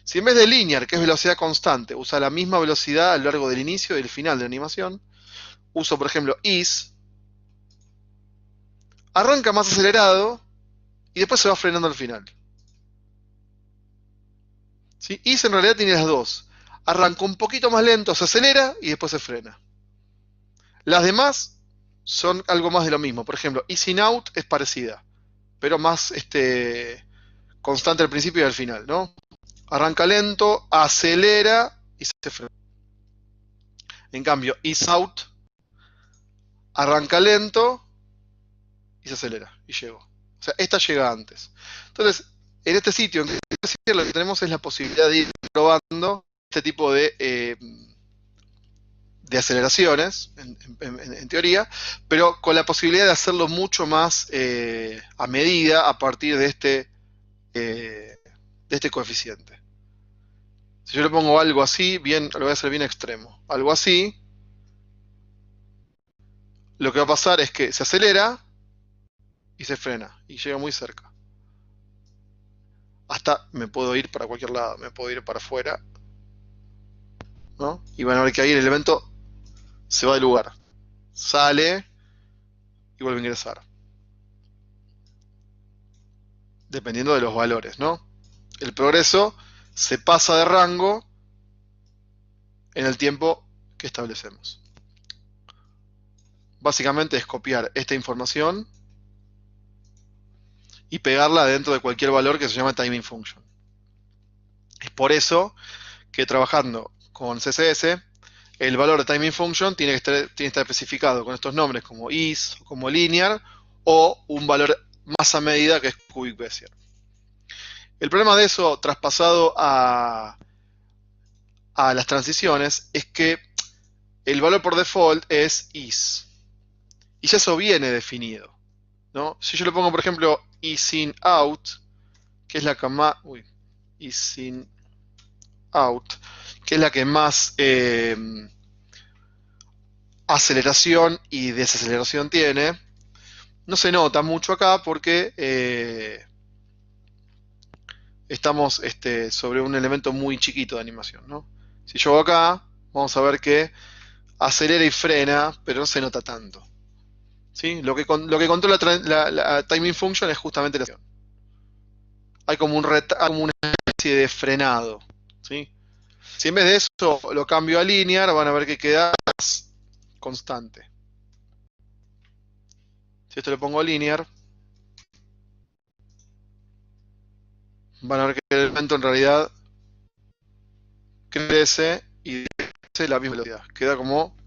Si en vez de linear, que es velocidad constante, usa la misma velocidad a lo largo del inicio y del final de la animación, uso por ejemplo is, arranca más acelerado y después se va frenando al final. ¿Sí? Is en realidad tiene las dos. Arranca un poquito más lento, se acelera y después se frena. Las demás son algo más de lo mismo. Por ejemplo, is in out es parecida, pero más constante al principio y al final, ¿no? Arranca lento, acelera y se frena. En cambio, is out arranca lento y se acelera y llegó. O sea, esta llega antes. Entonces, en este sitio, lo que tenemos es la posibilidad de ir probando este tipo de aceleraciones, en teoría, pero con la posibilidad de hacerlo mucho más a medida a partir de este coeficiente. Si yo le pongo algo así, bien, lo voy a hacer bien extremo. Algo así, lo que va a pasar es que se acelera y se frena y llega muy cerca. Hasta me puedo ir para cualquier lado, me puedo ir para afuera, ¿no? Y van a ver que ahí el elemento se va del lugar, sale y vuelve a ingresar, dependiendo de los valores, ¿no? El progreso se pasa de rango en el tiempo que establecemos. Básicamente es copiar esta información y pegarla dentro de cualquier valor que se llama timing function. Es por eso que trabajando con CSS, el valor de timing function tiene que estar especificado con estos nombres como is, como linear, o un valor más a medida que es cubic Bezier. El problema de eso, traspasado a las transiciones, es que el valor por default es is. Y ya eso viene definido, ¿no? Si yo le pongo, por ejemplo, isin out, que es la que más... isin out, que es la que más aceleración y desaceleración tiene, no se nota mucho acá porque estamos sobre un elemento muy chiquito de animación, ¿no? Si yo hago acá, vamos a ver que acelera y frena, pero no se nota tanto. ¿Sí? Lo que controla la timing function es justamente la aceleración. Hay como una especie de frenado. ¿Sí? Si en vez de eso lo cambio a linear, van a ver que queda constante. Si esto le pongo linear, van a ver que el elemento en realidad crece y crece la misma velocidad. Queda como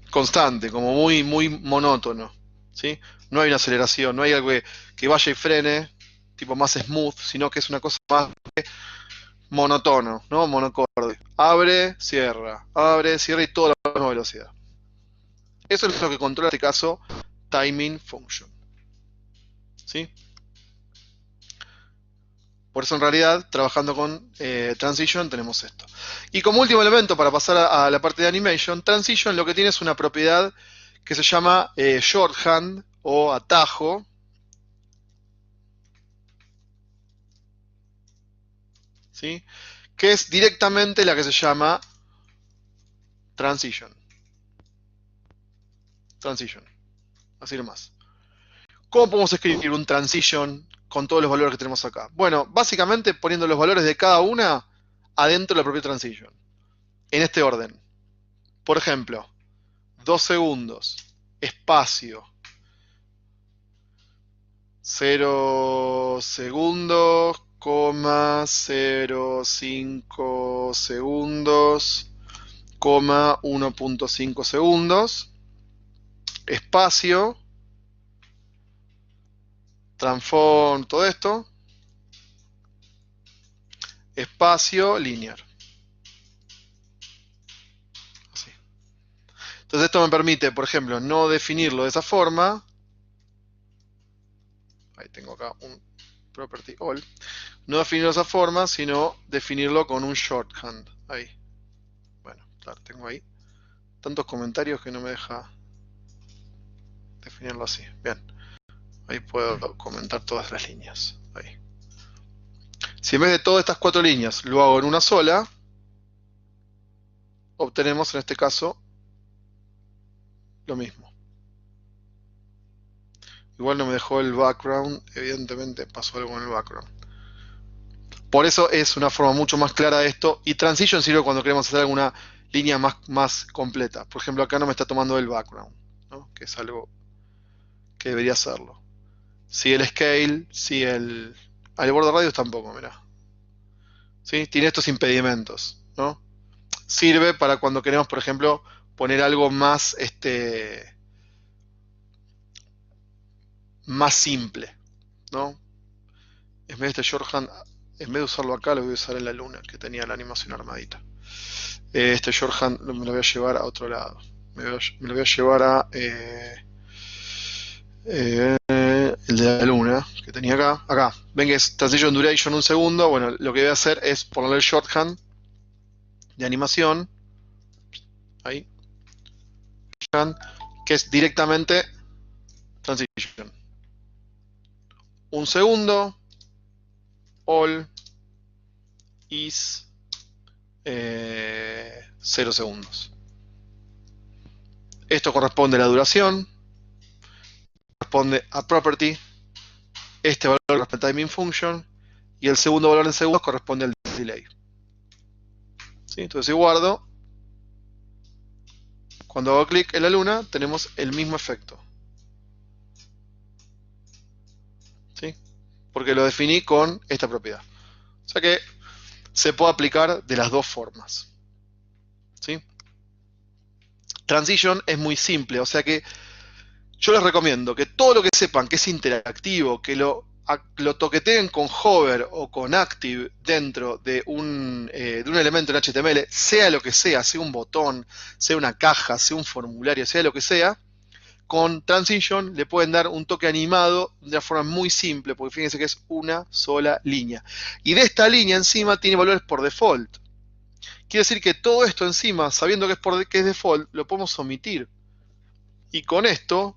constante, como muy, muy monótono. ¿Sí? No hay una aceleración, no hay algo que vaya y frene, tipo más smooth, sino que es una cosa más monotono, ¿no? Monocorde. Abre, cierra y toda la misma velocidad. Eso es lo que controla en este caso timing function. ¿Sí? Por eso en realidad, trabajando con Transition, tenemos esto. Y como último elemento, para pasar a la parte de Animation, Transition lo que tiene es una propiedad que se llama shorthand o atajo. ¿Sí? Que es directamente la que se llama Transition. Transition. Así nomás. ¿Cómo podemos escribir un Transition con todos los valores que tenemos acá? Bueno, básicamente poniendo los valores de cada una adentro de la propia Transition. En este orden. Por ejemplo, 2 segundos, espacio, 0 segundos, 0,5 segundos, 1.5 segundos, espacio, transform, todo esto, espacio, linear. Así. Entonces esto me permite, por ejemplo, no definirlo de esa forma. Ahí tengo acá un property all. No definirlo de esa forma, sino definirlo con un shorthand. Ahí. Bueno, claro, tengo ahí tantos comentarios que no me deja definirlo así. Bien. Ahí puedo comentar todas las líneas. Ahí. Si en vez de todas estas 4 líneas lo hago en una sola, obtenemos en este caso lo mismo. Igual no me dejó el background, evidentemente pasó algo en el background. Por eso es una forma mucho más clara de esto, y transition sirve cuando queremos hacer alguna línea más completa. Por ejemplo, acá no me está tomando el background, ¿no? Que es algo que debería hacerlo. Si el scale, si el border radius tampoco, mirá. ¿Sí? Tiene estos impedimentos, ¿no? Sirve para cuando queremos, por ejemplo, poner algo más, más simple, ¿no? En vez de este shorthand, en vez de usarlo acá, lo voy a usar en la luna, que tenía la animación armadita. Este shorthand me lo voy a llevar a otro lado. Me lo voy a llevar a el de la luna, que tenía acá. Acá, ven que es transition duration 1 segundo. Bueno, lo que voy a hacer es ponerle el shorthand de animación. Ahí. Que es directamente transition. 1 segundo. All is 0 segundos. Esto corresponde a la duración, corresponde a property, este valor corresponde a timing function, y el segundo valor en segundos corresponde al delay. ¿Sí? Entonces si guardo, cuando hago clic en la luna, tenemos el mismo efecto. ¿Sí? Porque lo definí con esta propiedad. O sea que se puede aplicar de las dos formas. ¿Sí? Transition es muy simple, o sea que yo les recomiendo que todo lo que sepan que es interactivo, que lo toqueteen con hover o con active dentro de un elemento en HTML, sea lo que sea un botón, sea una caja, sea un formulario, sea lo que sea, con transition le pueden dar un toque animado de una forma muy simple, porque fíjense que es una sola línea. Y de esta línea encima tiene valores por default. Quiere decir que todo esto encima, sabiendo que es default, lo podemos omitir. Y con esto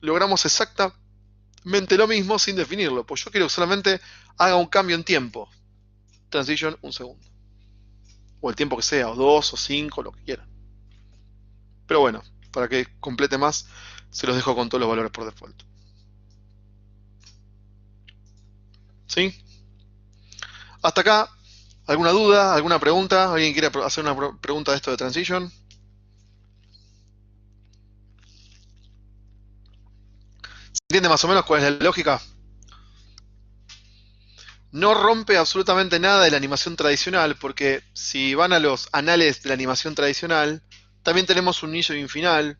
logramos exactamente lo mismo sin definirlo. Pues yo quiero que solamente haga un cambio en tiempo. Transition 1 segundo. O el tiempo que sea, o 2, o 5, lo que quieran. Pero bueno, para que complete más, se los dejo con todos los valores por default. ¿Sí? Hasta acá, ¿alguna duda? ¿Alguna pregunta? ¿Alguien quiere hacer una pregunta de esto de transition? ¿Se entiende más o menos cuál es la lógica? No rompe absolutamente nada de la animación tradicional, porque si van a los anales de la animación tradicional, también tenemos un inicio y un final,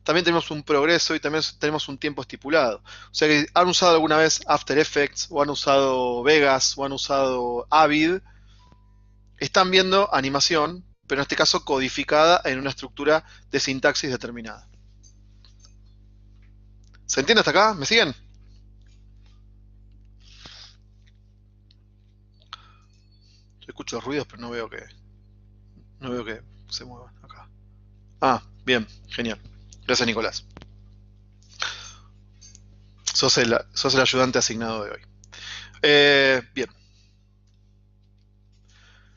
también tenemos un progreso y también tenemos un tiempo estipulado. O sea que han usado alguna vez After Effects, o han usado Vegas, o han usado Avid, están viendo animación, pero en este caso codificada en una estructura de sintaxis determinada. ¿Se entiende hasta acá? ¿Me siguen? Yo escucho ruidos, pero no veo que se muevan acá. Ah, bien, genial. Gracias, Nicolás. Sos el ayudante asignado de hoy. Bien.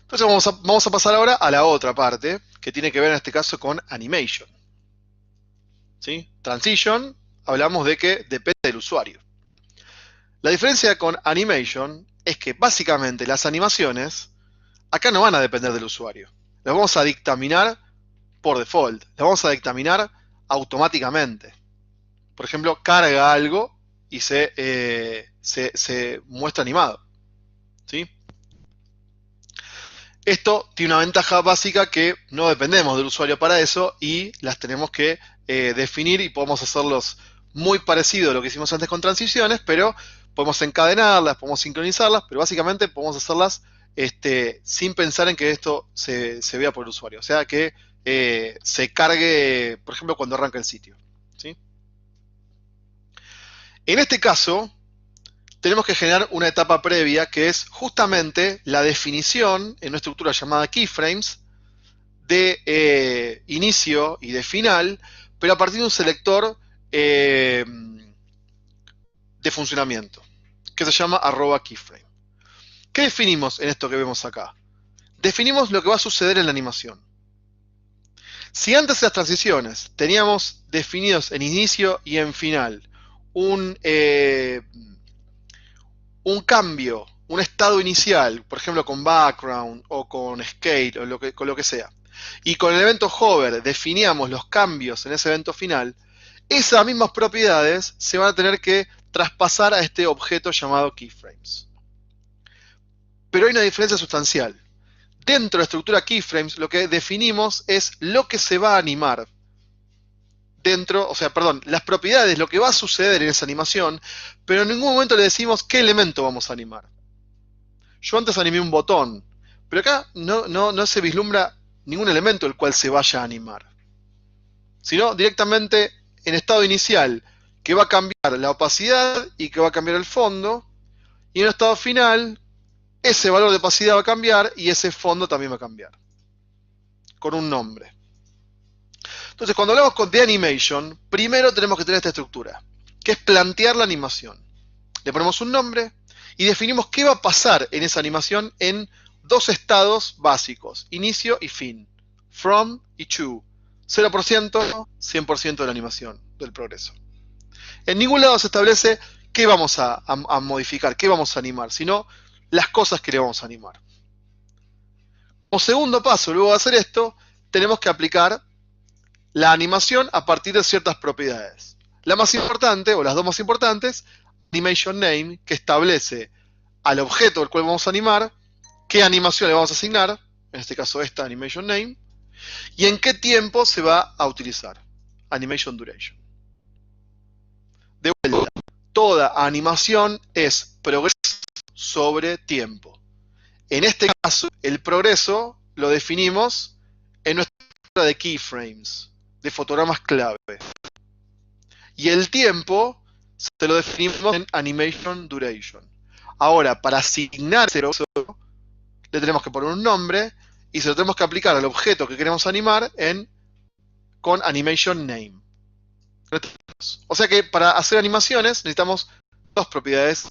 Entonces vamos a pasar ahora a la otra parte, que tiene que ver en este caso con animation. ¿Sí? Transition, hablamos de que depende del usuario. La diferencia con animation es que básicamente las animaciones acá no van a depender del usuario. Las vamos a dictaminar por default. Las vamos a dictaminar automáticamente. Por ejemplo, carga algo y se muestra animado. ¿Sí? Esto tiene una ventaja básica que no dependemos del usuario para eso y las tenemos que definir y podemos hacerlos muy parecido a lo que hicimos antes con transiciones, pero Podemos encadenarlas, podemos sincronizarlas, pero básicamente podemos hacerlas sin pensar en que esto se vea por el usuario. O sea, que se cargue, por ejemplo, cuando arranca el sitio, ¿sí? En este caso, tenemos que generar una etapa previa que es justamente la definición en una estructura llamada keyframes de inicio y de final, pero a partir de un selector de funcionamiento que se llama @keyframe. ¿Qué definimos en esto que vemos acá? Definimos lo que va a suceder en la animación. Si antes de las transiciones teníamos definidos en inicio y en final un cambio, un estado inicial, por ejemplo con background o con scale o con lo que sea, y con el evento hover definíamos los cambios en ese evento final, esas mismas propiedades se van a tener que traspasar a este objeto llamado keyframes. Pero hay una diferencia sustancial. Dentro de la estructura keyframes, lo que definimos es lo que se va a animar dentro, o sea, perdón, las propiedades, lo que va a suceder en esa animación, pero en ningún momento le decimos qué elemento vamos a animar. Yo antes animé un botón, pero acá no se vislumbra ningún elemento el cual se vaya a animar, sino directamente en estado inicial, que va a cambiar la opacidad y que va a cambiar el fondo, y en estado final, ese valor de opacidad va a cambiar y ese fondo también va a cambiar, con un nombre. Entonces, cuando hablamos de animation, primero tenemos que tener esta estructura, que es plantear la animación. Le ponemos un nombre y definimos qué va a pasar en esa animación en dos estados básicos, inicio y fin, from y to, 0%, 100% de la animación, del progreso. En ningún lado se establece qué vamos a modificar, qué vamos a animar, sino las cosas que le vamos a animar. Como segundo paso, luego de hacer esto, tenemos que aplicar la animación a partir de ciertas propiedades. La más importante, o las dos más importantes, animation name, que establece al objeto al cual vamos a animar, qué animación le vamos a asignar, en este caso esta animation name, y en qué tiempo se va a utilizar, animation duration. De vuelta, toda animación es progreso sobre tiempo. En este caso, el progreso lo definimos en nuestra estructura de keyframes, de fotogramas clave. Y el tiempo se lo definimos en animation duration. Ahora, para asignar ese progreso, le tenemos que poner un nombre y se lo tenemos que aplicar al objeto que queremos animar con animation name. O sea que para hacer animaciones necesitamos dos propiedades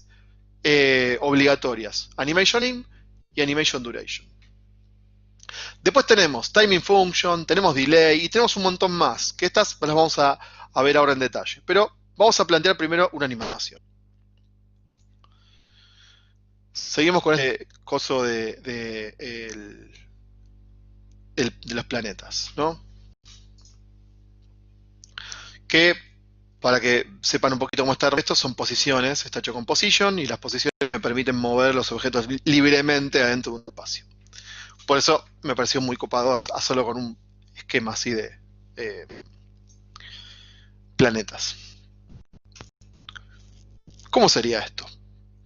obligatorias: animation name y animation duration. Después tenemos timing function, tenemos delay y tenemos un montón más, que estas las vamos a ver ahora en detalle. Pero vamos a plantear primero una animación. Seguimos con este coso de los planetas, ¿no? Que, para que sepan un poquito cómo está esto, son posiciones, está hecho con position, y las posiciones me permiten mover los objetos libremente adentro de un espacio. Por eso me pareció muy copado hacerlo con un esquema así de planetas. ¿Cómo sería esto?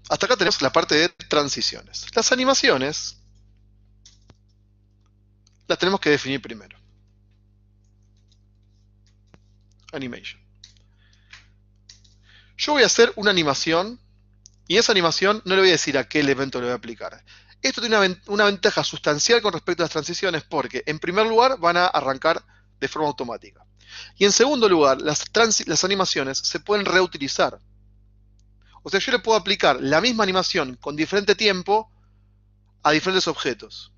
Hasta acá tenemos la parte de transiciones. Las animaciones las tenemos que definir primero. Animation. Yo voy a hacer una animación y esa animación no le voy a decir a qué elemento le voy a aplicar. Esto tiene una ventaja sustancial con respecto a las transiciones porque, en primer lugar, van a arrancar de forma automática. Y en segundo lugar, las animaciones se pueden reutilizar. O sea, yo le puedo aplicar la misma animación con diferente tiempo a diferentes objetos.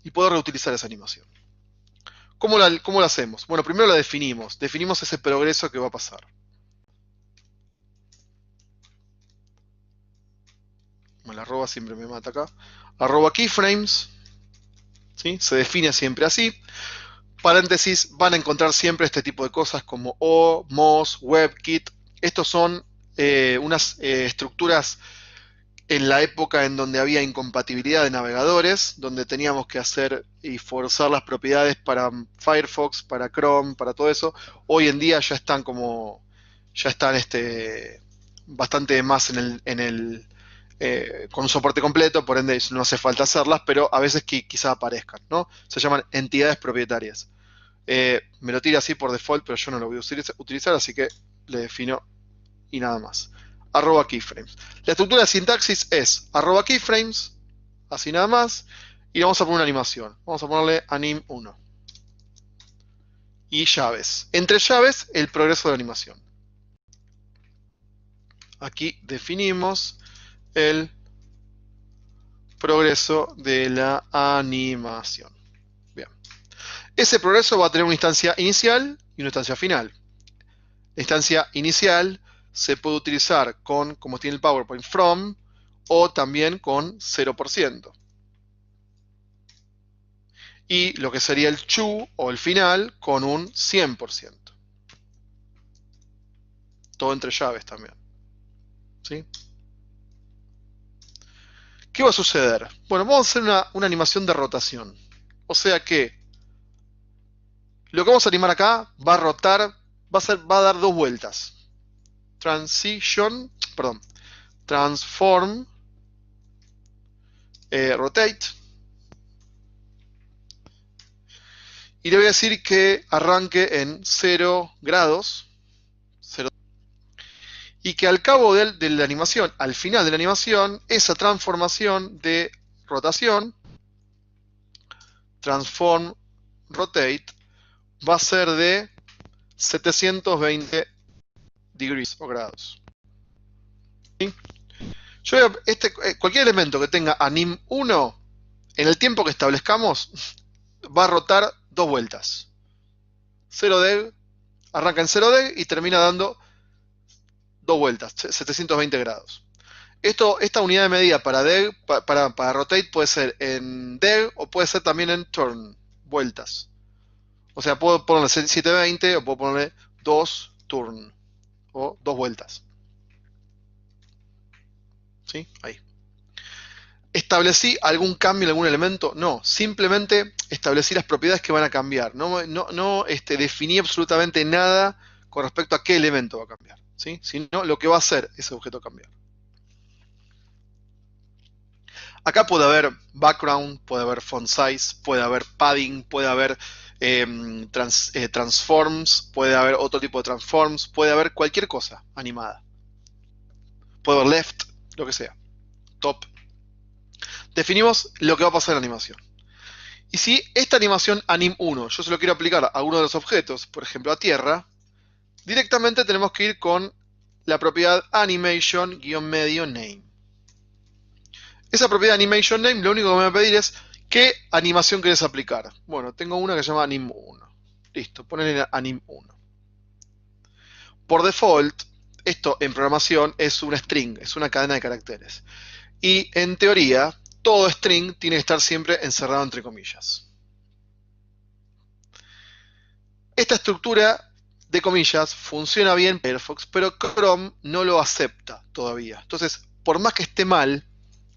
Y puedo reutilizar esa animación. ¿Cómo la hacemos? Bueno, primero la definimos. Definimos ese progreso que va a pasar. Bueno, la arroba siempre me mata acá. Arroba keyframes. ¿Sí? Se define siempre así. Paréntesis, van a encontrar siempre este tipo de cosas como O, MOS, WebKit. Estos son unas estructuras en la época en donde había incompatibilidad de navegadores, donde teníamos que hacer y forzar las propiedades para Firefox, para Chrome, para todo eso. Hoy en día ya están bastante más con un soporte completo, por ende no hace falta hacerlas, pero a veces quizá aparezcan, ¿no? Se llaman entidades propietarias. Me lo tira así por default, pero yo no lo voy a utilizar, así que le defino y nada más. Arroba keyframes. La estructura de sintaxis es arroba keyframes, así nada más, y le vamos a poner una animación. Vamos a ponerle anim1. Y llaves. Entre llaves, el progreso de la animación. Aquí definimos el progreso de la animación. Bien. Ese progreso va a tener una instancia inicial y una instancia final. La instancia inicial se puede utilizar con, como tiene el PowerPoint, from, o también con 0%. Y lo que sería el to o el final con un 100%. Todo entre llaves también. ¿Sí? ¿Qué va a suceder? Bueno, vamos a hacer una animación de rotación. O sea que lo que vamos a animar acá va a rotar, va a dar dos vueltas. Transform, rotate. Y le voy a decir que arranque en 0 grados. Y que al cabo de la animación, al final de la animación, esa transformación de rotación, transform rotate, va a ser de 720 degrees o grados. ¿Sí? Cualquier elemento que tenga anim1, en el tiempo que establezcamos, va a rotar dos vueltas. 0 deg, arranca en 0 deg y termina dando dos vueltas, 720 grados. Esta unidad de medida para deg, para rotate puede ser en deg o puede ser también en turn, vueltas. O sea, puedo ponerle 720 o puedo ponerle 2 turn o 2 vueltas. ¿Sí? Ahí. ¿Establecí algún cambio en algún elemento? No, simplemente establecí las propiedades que van a cambiar. No definí absolutamente nada con respecto a qué elemento va a cambiar, ¿sí? Sino lo que va a hacer ese objeto cambiar. Acá puede haber background, puede haber font size, puede haber padding, puede haber transforms, puede haber otro tipo de transforms, puede haber cualquier cosa animada. Puede haber left, lo que sea. Top. Definimos lo que va a pasar en la animación. Y si esta animación anim1 yo se lo quiero aplicar a uno de los objetos, por ejemplo a tierra, directamente tenemos que ir con la propiedad animation-name. Esa propiedad animation-name lo único que me va a pedir es ¿qué animación querés aplicar? Bueno, tengo una que se llama anim1. Listo, ponele anim1. Por default, esto en programación es una string, es una cadena de caracteres. Y en teoría, todo string tiene que estar siempre encerrado entre comillas. Esta estructura de comillas funciona bien en Firefox, pero Chrome no lo acepta todavía. Entonces, por más que esté mal,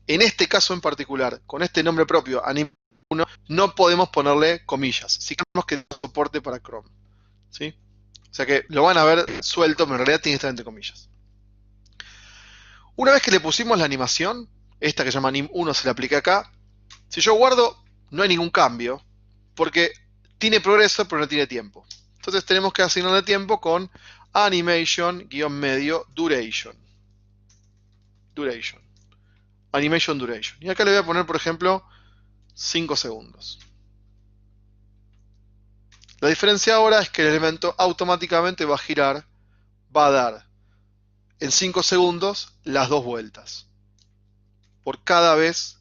en este caso en particular, con este nombre propio, anim1, no podemos ponerle comillas. Si queremos que soporte para Chrome. ¿Sí? O sea que lo van a ver suelto, pero en realidad tiene que estar entre comillas. Una vez que le pusimos la animación, esta que se llama anim1 se la aplica acá. Si yo guardo, no hay ningún cambio, porque tiene progreso, pero no tiene tiempo. Entonces tenemos que asignarle tiempo con animation-duration. Animation duration. Y acá le voy a poner, por ejemplo, 5 segundos. La diferencia ahora es que el elemento automáticamente va a girar, va a dar en 5 segundos las dos vueltas. Por cada vez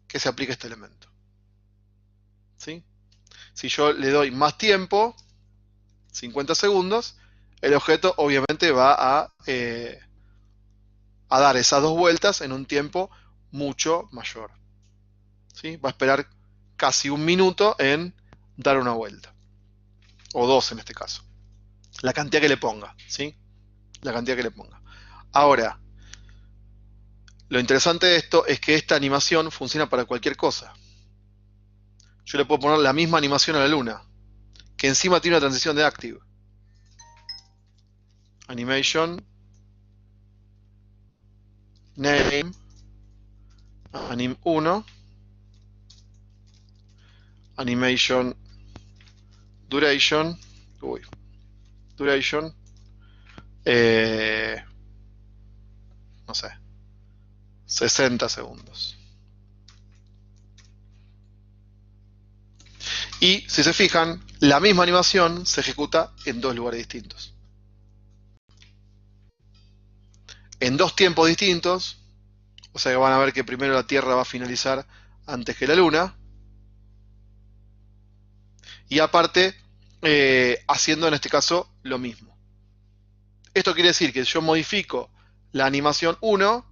que se aplique este elemento. ¿Sí? Si yo le doy más tiempo, 50 segundos, el objeto obviamente va a dar esas dos vueltas en un tiempo mucho mayor. ¿Sí? Va a esperar casi un minuto en dar una vuelta. O dos en este caso. La cantidad que le ponga. ¿Sí? La cantidad que le ponga. Ahora, lo interesante de esto es que esta animación funciona para cualquier cosa. Yo le puedo poner la misma animación a la luna, que encima tiene una transición de active. Animation name, anim 1, animation duration, duration, no sé, 60 segundos. Y si se fijan, la misma animación se ejecuta en dos lugares distintos. En dos tiempos distintos, o sea que van a ver que primero la Tierra va a finalizar antes que la Luna. Y aparte, haciendo en este caso lo mismo. Esto quiere decir que yo modifico la animación 1,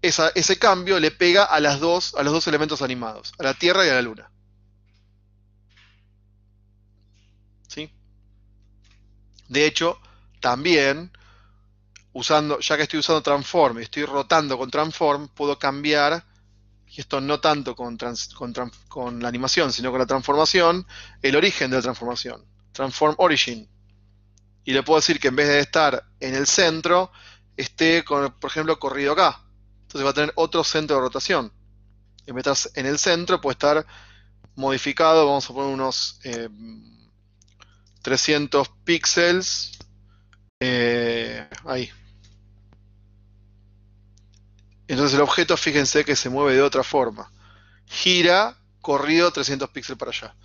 ese cambio le pega a los dos elementos animados, a la Tierra y a la Luna. ¿Sí? De hecho, también, ya que estoy usando Transform y estoy rotando con Transform, puedo cambiar, y esto no tanto con la animación, sino con la transformación, el origen de la transformación. Transform Origin. Y le puedo decir que en vez de estar en el centro, esté, por ejemplo, corrido acá. Entonces va a tener otro centro de rotación. En vez de estar en el centro, puede estar modificado. Vamos a poner unos 300 píxeles. Ahí. Entonces el objeto, fíjense que se mueve de otra forma. Gira, corrido 300 píxeles para allá.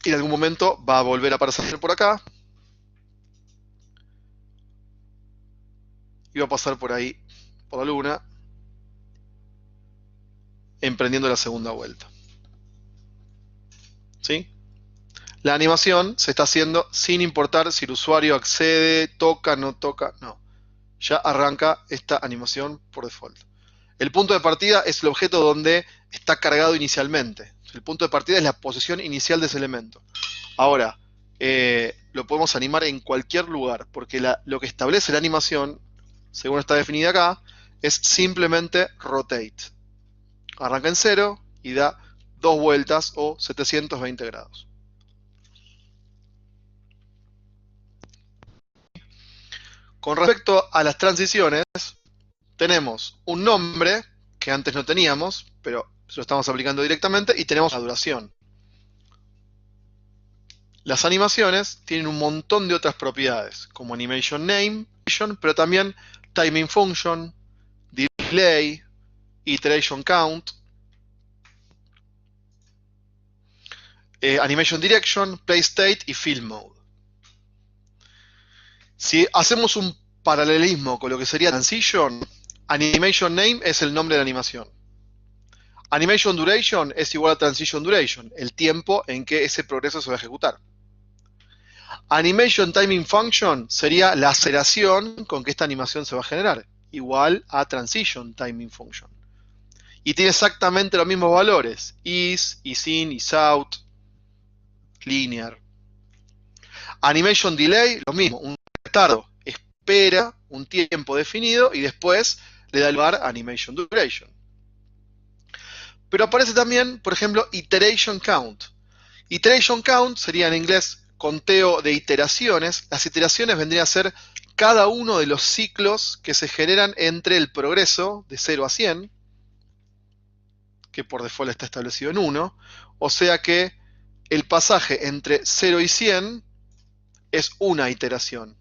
Y en algún momento va a volver a aparecer por acá. Y va a pasar por ahí, por la Luna, emprendiendo la segunda vuelta. ¿Sí? La animación se está haciendo sin importar si el usuario accede, toca, no toca, no. Ya arranca esta animación por default. El punto de partida es el objeto donde está cargado inicialmente. El punto de partida es la posición inicial de ese elemento. Ahora, lo podemos animar en cualquier lugar, porque lo que establece la animación, según está definida acá, es simplemente rotate. Arranca en 0 y da 2 vueltas o 720 grados. Con respecto a las transiciones, tenemos un nombre que antes no teníamos, pero lo estamos aplicando directamente, y tenemos la duración. Las animaciones tienen un montón de otras propiedades, como animation name, pero también timing function, delay, iteration count, animation direction, play state y fill mode. Si hacemos un paralelismo con lo que sería transition, animation name es el nombre de la animación. Animation duration es igual a transition duration, el tiempo en que ese progreso se va a ejecutar. Animation timing function sería la aceleración con que esta animación se va a generar, igual a transition timing function. Y tiene exactamente los mismos valores, is, in, is out, linear. Animation delay, lo mismo, un retardo, espera un tiempo definido y después le da lugar a animation duration. Pero aparece también, por ejemplo, iteration count. Iteration count sería en inglés conteo de iteraciones. Las iteraciones vendrían a ser cada uno de los ciclos que se generan entre el progreso de 0 a 100, que por default está establecido en 1, o sea que el pasaje entre 0 y 100 es una iteración.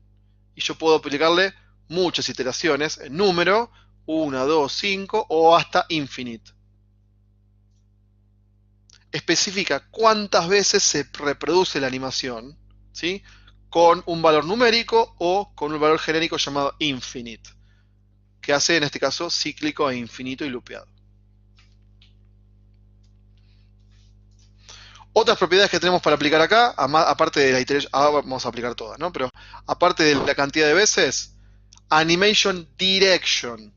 Y yo puedo aplicarle muchas iteraciones en número, 1, 2, 5 o hasta infinite. Especifica cuántas veces se reproduce la animación, ¿sí? Con un valor numérico o con un valor genérico llamado infinite, que hace en este caso cíclico e infinito y loopeado. Otras propiedades que tenemos para aplicar acá, aparte de la iteración, ahora vamos a aplicar todas, ¿no? Pero aparte de la cantidad de veces, animation direction,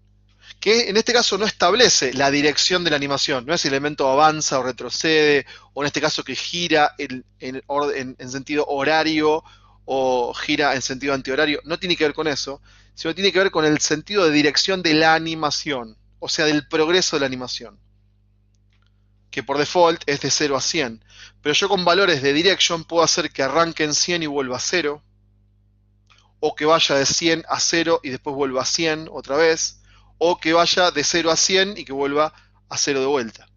que en este caso no establece la dirección de la animación, no es si el elemento avanza o retrocede, o en este caso que gira en sentido horario o gira en sentido antihorario, no tiene que ver con eso, sino tiene que ver con el sentido de dirección de la animación, o sea, del progreso de la animación, que por default es de 0 a 100, pero yo con valores de direction puedo hacer que arranque en 100 y vuelva a 0, o que vaya de 100 a 0 y después vuelva a 100 otra vez, o que vaya de 0 a 100 y que vuelva a 0 de vuelta.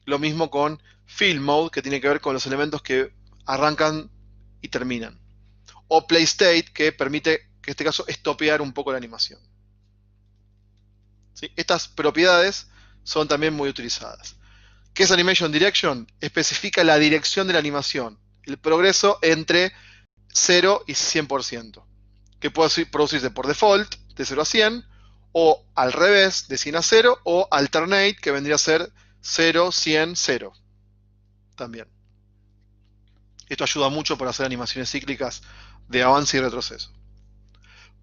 Lo mismo con Fill Mode, que tiene que ver con los elementos que arrancan y terminan. O Play State, que permite, que en este caso, estopear un poco la animación. ¿Sí? Estas propiedades son también muy utilizadas. ¿Qué es Animation Direction? Especifica la dirección de la animación, el progreso entre 0 y 100%, que puede producirse por default, de 0 a 100, o al revés, de 100 a 0, o alternate, que vendría a ser 0, 100, 0. También. Esto ayuda mucho para hacer animaciones cíclicas de avance y retroceso.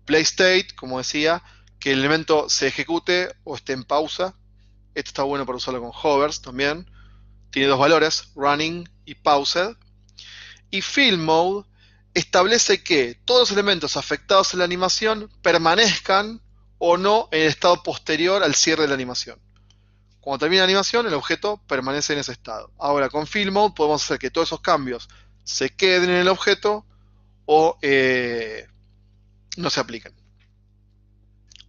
Play State, como decía, que el elemento se ejecute o esté en pausa. Esto está bueno para usarlo con hovers también. Tiene dos valores, running y paused. Y Fill Mode establece que todos los elementos afectados en la animación permanezcan o no en el estado posterior al cierre de la animación. Cuando termina la animación, el objeto permanece en ese estado. Ahora, con Fill Mode podemos hacer que todos esos cambios se queden en el objeto o no se apliquen.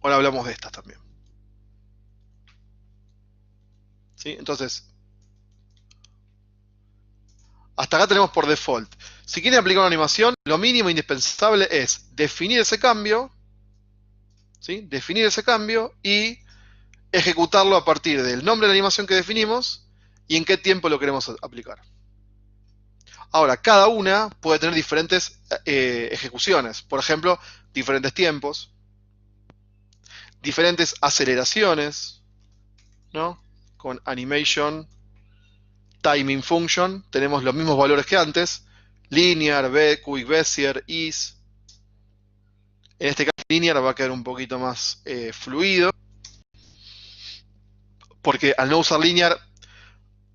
Ahora hablamos de estas también. ¿Sí? Entonces, hasta acá tenemos por default. Si quieren aplicar una animación, lo mínimo indispensable es definir ese cambio, ¿sí? Definir ese cambio y ejecutarlo a partir del nombre de la animación que definimos y en qué tiempo lo queremos aplicar. Ahora, cada una puede tener diferentes ejecuciones. Por ejemplo, diferentes tiempos, diferentes aceleraciones, ¿no? Con Animation Timing Function tenemos los mismos valores que antes. Linear, Quick Bezier, Ease. En este caso, Linear va a quedar un poquito más fluido. Porque al no usar Linear,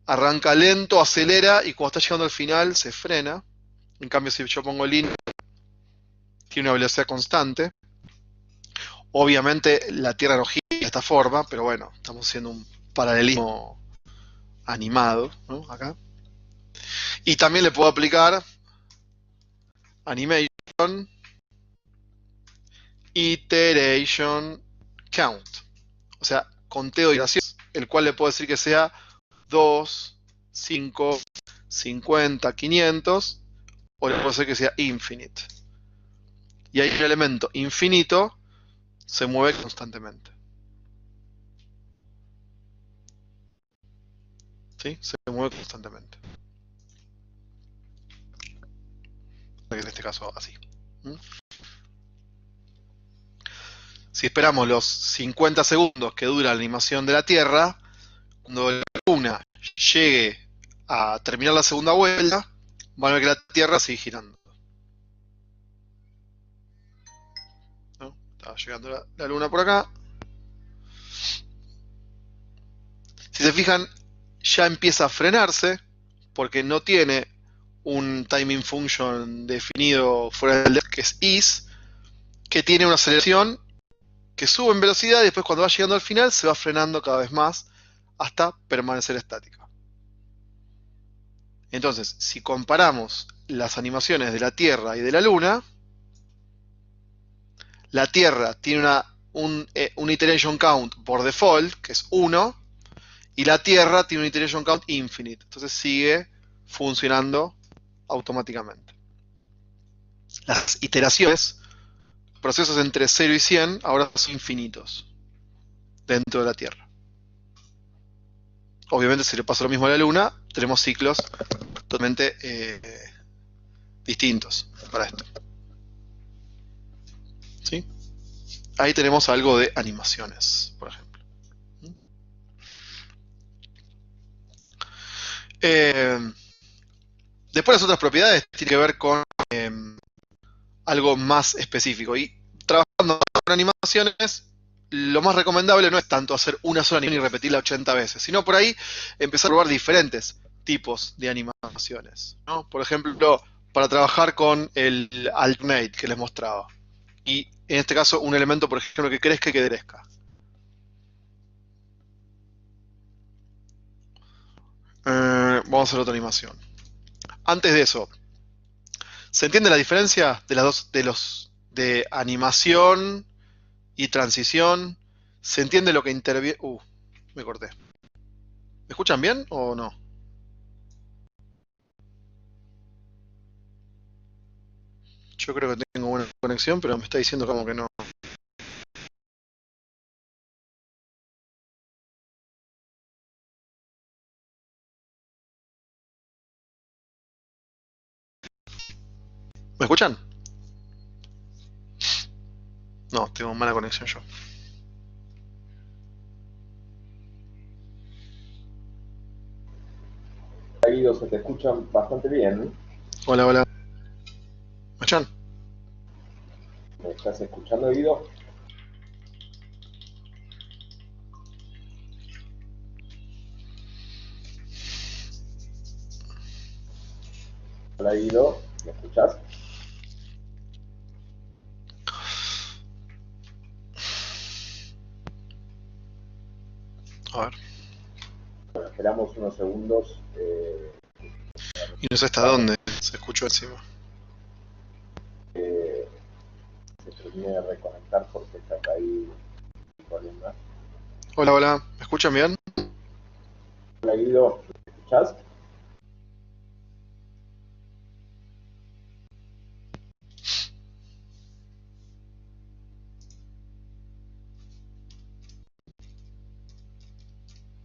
arranca lento, acelera y cuando está llegando al final se frena. En cambio, si yo pongo Linear, tiene una velocidad constante. Obviamente la Tierra no gira de esta forma, pero bueno, estamos haciendo un paralelismo animado, ¿no? Acá. Y también le puedo aplicar Animation Iteration Count. O sea, conteo de iteraciones, el cual le puedo decir que sea 2, 5, 50, 500, o le puedo decir que sea infinite. Y ahí un elemento infinito se mueve constantemente. ¿Sí? Se mueve constantemente. En este caso, así. Si esperamos los 50 segundos que dura la animación de la Tierra, cuando la Luna llegue a terminar la segunda vuelta, van a ver que la Tierra sigue girando. ¿No? Está llegando la Luna por acá. Si se fijan, ya empieza a frenarse, porque no tiene un timing function definido fuera del que es is, que tiene una aceleración que sube en velocidad y después cuando va llegando al final se va frenando cada vez más hasta permanecer estática. Entonces, si comparamos las animaciones de la Tierra y de la Luna, la Tierra tiene un iteration count por default, que es 1, y la Tierra tiene un iteration count infinite. Entonces sigue funcionando automáticamente. Las iteraciones, procesos entre 0 y 100, ahora son infinitos dentro de la Tierra. Obviamente, si le pasa lo mismo a la Luna, tenemos ciclos totalmente distintos para esto. ¿Sí? Ahí tenemos algo de animaciones, por ejemplo. Después las otras propiedades tienen que ver con algo más específico. Y trabajando con animaciones, lo más recomendable no es tanto hacer una sola animación y repetirla 80 veces, sino por ahí empezar a probar diferentes tipos de animaciones, ¿no? Por ejemplo, para trabajar con el alternate que les mostraba. Y en este caso, un elemento, por ejemplo, que crezca y que decrezca. Vamos a hacer otra animación. Antes de eso, ¿Se entiende la diferencia de las dos, de animación y transición? ¿Se entiende lo que interviene? Me corté. ¿Me escuchan bien o no? Yo creo que tengo buena conexión, pero me está diciendo como que no. ¿Me escuchan? No, tengo mala conexión yo. Guido, se te escucha bastante bien. Hola, hola. ¿Me escuchan? ¿Me estás escuchando, Guido? Hola, Guido, ¿me escuchás? A ver. Bueno, esperamos unos segundos. Y no sé hasta dónde se escuchó encima. Que se termine de reconectar porque está ahí el problema. Hola, hola. ¿Me escuchan bien? Hola, Guido, ¿me escuchás?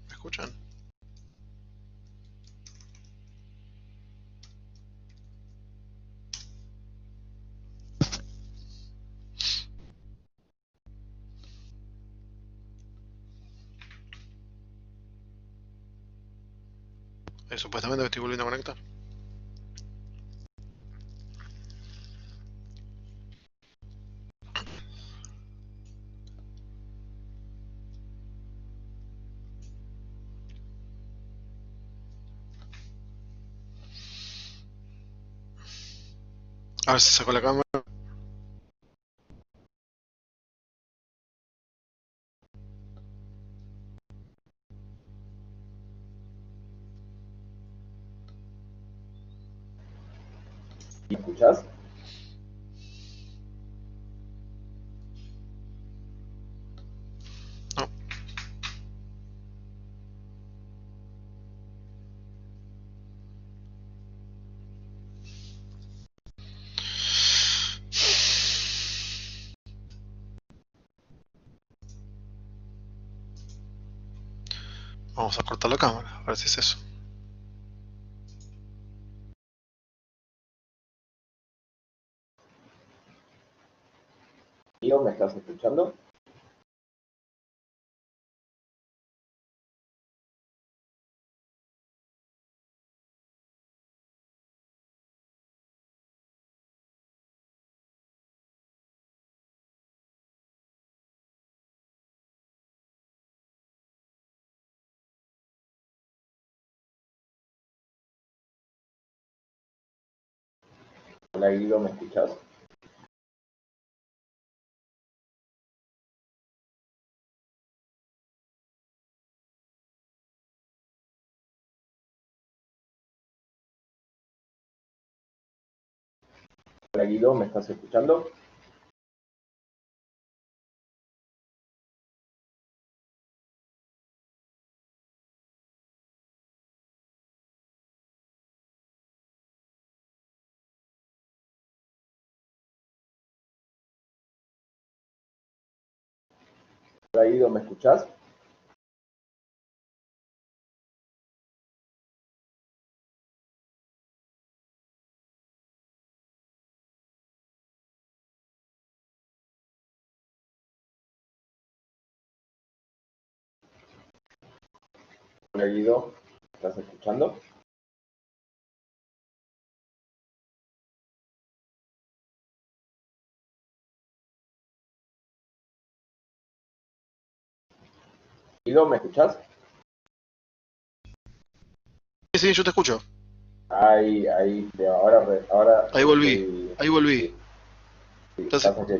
¿Me escuchan? Supuestamente me estoy volviendo a conectar. A ver si saco la cámara. ¿Me escuchás? No. Vamos a cortar la cámara, a ver si es eso. Guido, ¿me estás escuchando? Hola, Guido, ¿me escuchás? Hola, Guido, ¿me estás escuchando? Hola, Guido, ¿me escuchás? Hola, Guido, ¿me estás escuchando? Guido, ¿me escuchás? Sí, sí, yo te escucho. Ahí, ahora Ahí volví. estoy. Ahí volví. Sí, sí, Entonces, pasa que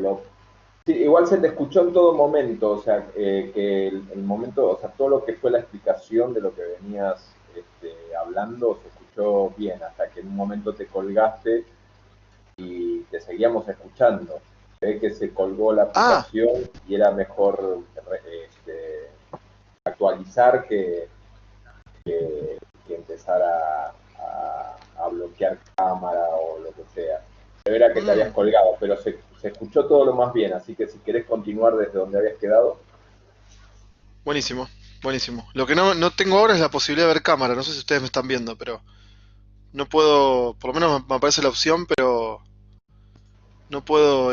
sí, igual se te escuchó en todo momento, o sea, que el momento, o sea, todo lo que fue la explicación de lo que venías hablando se escuchó bien, hasta que en un momento te colgaste y te seguíamos escuchando. Se ve que se colgó la Ah, aplicación y era mejor actualizar que empezar a bloquear cámara o lo que sea. Pero era que te habías mm, colgado, pero se escuchó todo lo más bien, así que si querés continuar desde donde habías quedado. buenísimo, buenísimo. Lo que no tengo ahora es la posibilidad de ver cámara. No sé si ustedes me están viendo, pero no puedo, por lo menos me aparece la opción, pero no puedo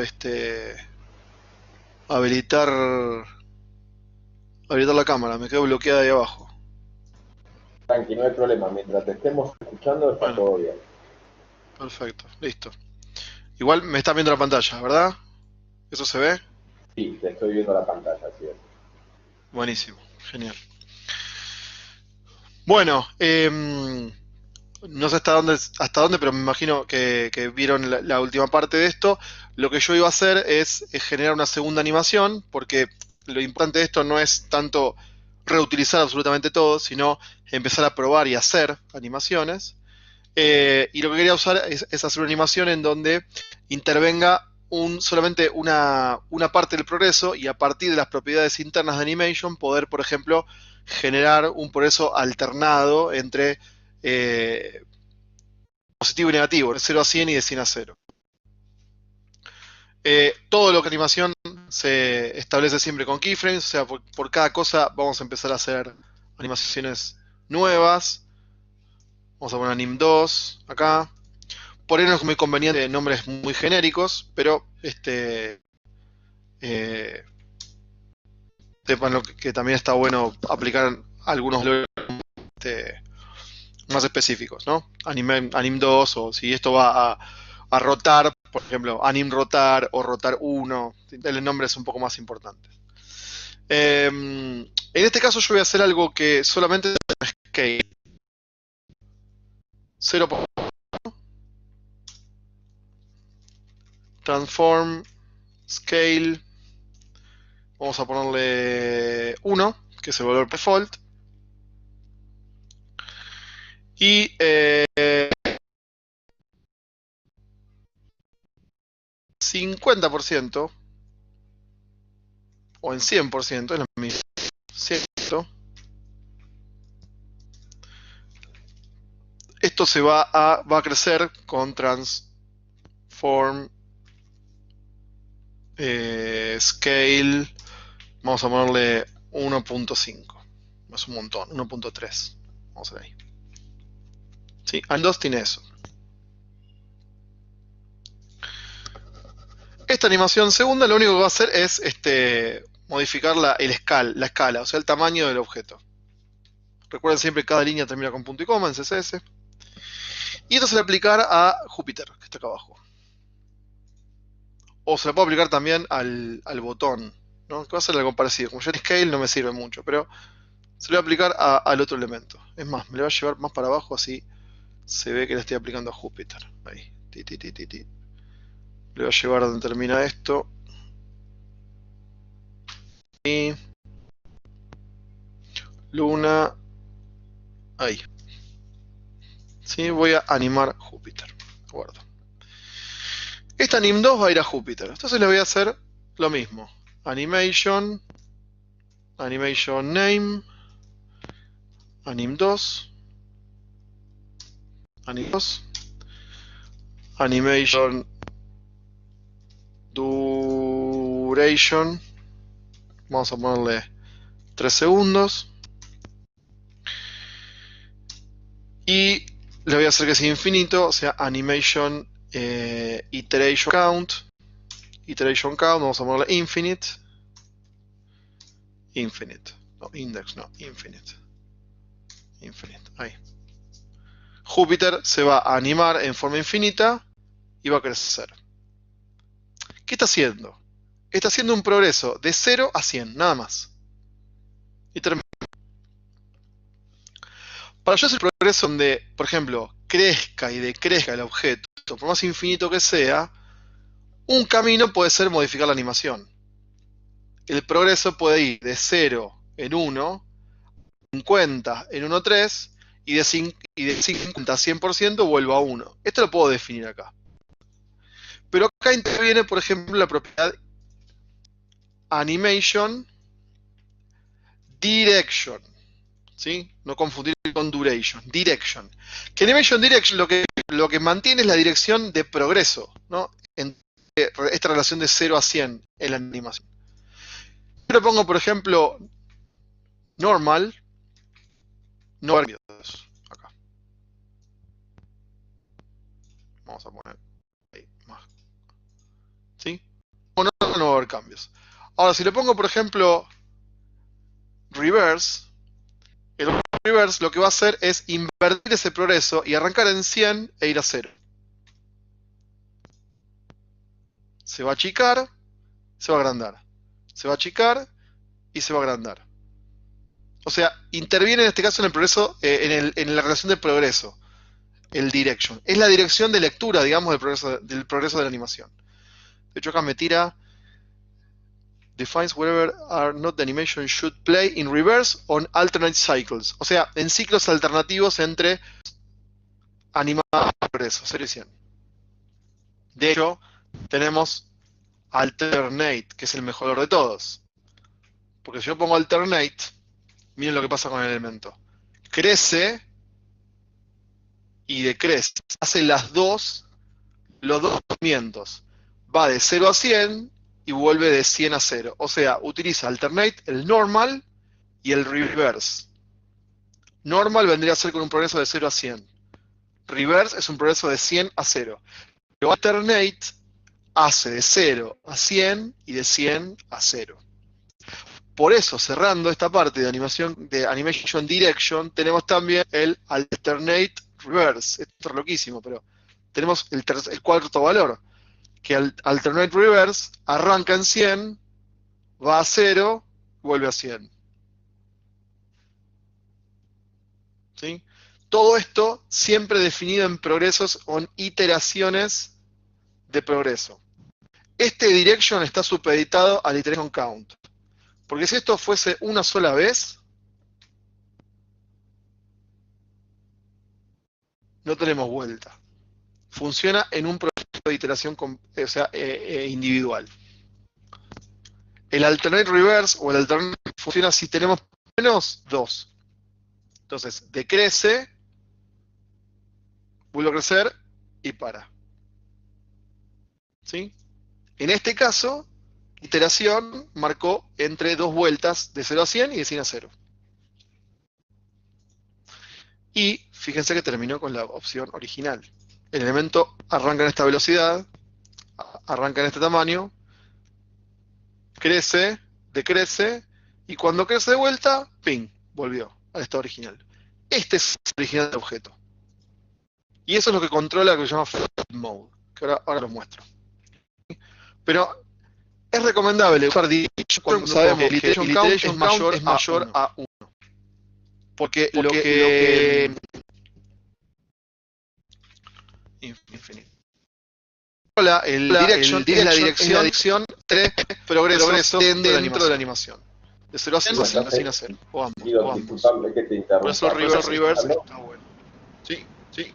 habilitar, habilitar la cámara. Me quedo bloqueada ahí abajo. Tranqui, no hay problema, mientras te estemos escuchando está Bueno, todo bien. perfecto, listo. Igual me están viendo la pantalla, ¿verdad? ¿Eso se ve? Sí, te estoy viendo la pantalla, así es. Buenísimo, genial. Bueno, no sé hasta dónde, pero me imagino que vieron la última parte de esto. Lo que yo iba a hacer es generar una segunda animación, porque lo importante de esto no es tanto reutilizar absolutamente todo, sino empezar a probar y hacer animaciones. Y lo que quería usar es hacer una animación en donde intervenga solamente una parte del progreso y a partir de las propiedades internas de Animation poder, por ejemplo, generar un progreso alternado entre positivo y negativo, de 0 a 100 y de 100 a 0. Todo lo que animación se establece siempre con keyframes, o sea, por cada cosa vamos a empezar a hacer animaciones nuevas. Vamos a poner anim 2 acá. Por ahí no es muy conveniente nombres muy genéricos, pero eh, sepan que también está bueno aplicar algunos valores más específicos, ¿no? Anim 2 o si esto va a rotar, por ejemplo, anim rotar o rotar 1, el nombre es un poco más importante. En este caso yo voy a hacer algo que solamente es scale. 0 transform scale. Vamos a ponerle 1, que es el valor default. Y 50% o en 100% es lo mismo. ¿Cierto? Esto va a crecer con transform scale. Vamos a ponerle 1.5. Es un montón, 1.3. Vamos a ver ahí. Sí, Andos tiene eso. Esta animación segunda lo único que va a hacer es modificar la escala, o sea, el tamaño del objeto. Recuerden siempre que cada línea termina con punto y coma en CSS. Y esto se le aplicar a Júpiter, que está acá abajo. O se le puede aplicar también al botón, ¿no? Que va a ser algo parecido. Como Johnny Scale no me sirve mucho, pero se le va a aplicar al otro elemento. Es más, me lo va a llevar más para abajo, así se ve que le estoy aplicando a Júpiter. Ahí. Le voy a llevar donde termina esto. Y Luna. Ahí. ¿Sí? Voy a animar Júpiter. Guardo. Esta anim 2 va a ir a Júpiter. Entonces le voy a hacer lo mismo. Animation. Animation name. Anim 2. Anim 2. Animation duration. Vamos a ponerle 3 segundos. Y le voy a hacer que sea infinito, o sea, animation iteration count. Iteration count, vamos a ponerle infinite. Infinite. No, index, no, infinite. Infinite, ahí. Júpiter se va a animar en forma infinita y va a crecer. ¿Qué está haciendo? Está haciendo un progreso de 0 a 100, nada más. Y termina. Para yo hacer el progreso donde, por ejemplo, crezca y decrezca el objeto, por más infinito que sea, un camino puede ser modificar la animación. El progreso puede ir de 0 en 1, 50 en 1.3 y de 50 a 100% vuelvo a 1. Esto lo puedo definir acá. Pero acá interviene, por ejemplo, la propiedad animation direction, ¿sí? No confundir con duration, direction. Que animation direction lo que mantiene es la dirección de progreso, ¿no? Entre esta relación de 0 a 100 en la animación. Yo le pongo, por ejemplo, normal, no va a haber cambios acá. Vamos a poner ahí más, ¿sí? No va a haber cambios. Ahora, si le pongo, por ejemplo, reverse, el reverse lo que va a hacer es invertir ese progreso y arrancar en 100 e ir a 0. Se va a achicar, se va a agrandar. Se va a achicar y se va a agrandar. O sea, interviene en este caso en el progreso, en la relación de progreso, el direction. Es la dirección de lectura, digamos, del progreso de la animación. De hecho, acá me tira defines wherever are not the animation should play in reverse on alternate cycles. O sea, en ciclos alternativos entre animados y progreso, 0 y 100. De hecho, tenemos alternate, que es el mejor de todos. Porque si yo pongo alternate, miren lo que pasa con el elemento. Crece y decrece. Hace los dos movimientos. Va de 0 a 100 y vuelve de 100 a 0. O sea, utiliza alternate, el normal y el reverse. Normal vendría a ser con un progreso de 0 a 100. Reverse es un progreso de 100 a 0. Pero alternate hace de 0 a 100 y de 100 a 0. Por eso, cerrando esta parte de Animation Direction, tenemos también el Alternate Reverse. Esto es loquísimo, pero tenemos el cuarto valor, que Alternate Reverse arranca en 100, va a 0, vuelve a 100. ¿Sí? Todo esto siempre definido en progresos o en iteraciones de progreso. Este direction está supeditado al iteration count. Porque si esto fuese una sola vez, no tenemos vuelta. Funciona en un proceso de iteración individual. El alternate reverse o el alternate funciona si tenemos menos 2. Entonces, decrece, vuelve a crecer y para. ¿Sí? En este caso, iteración marcó entre 2 vueltas de 0 a 100 y de 100 a 0. Y fíjense que terminó con la opción original. El elemento arranca en esta velocidad, arranca en este tamaño, crece, decrece, y cuando crece de vuelta, ¡ping!, volvió al estado original. Este es el original del objeto. Y eso es lo que controla lo que se llama Float Mode, que ahora lo muestro. Pero es recomendable usar direction cuando sabemos que el iteration count es mayor a 1. Porque lo que infinito. El direction es la dirección 3 progresos dentro de la animación. De 0 a 100 o de 100 a 0. O ambos. Disculpame que te interrumpa. Por eso reverse está bueno. Sí, sí.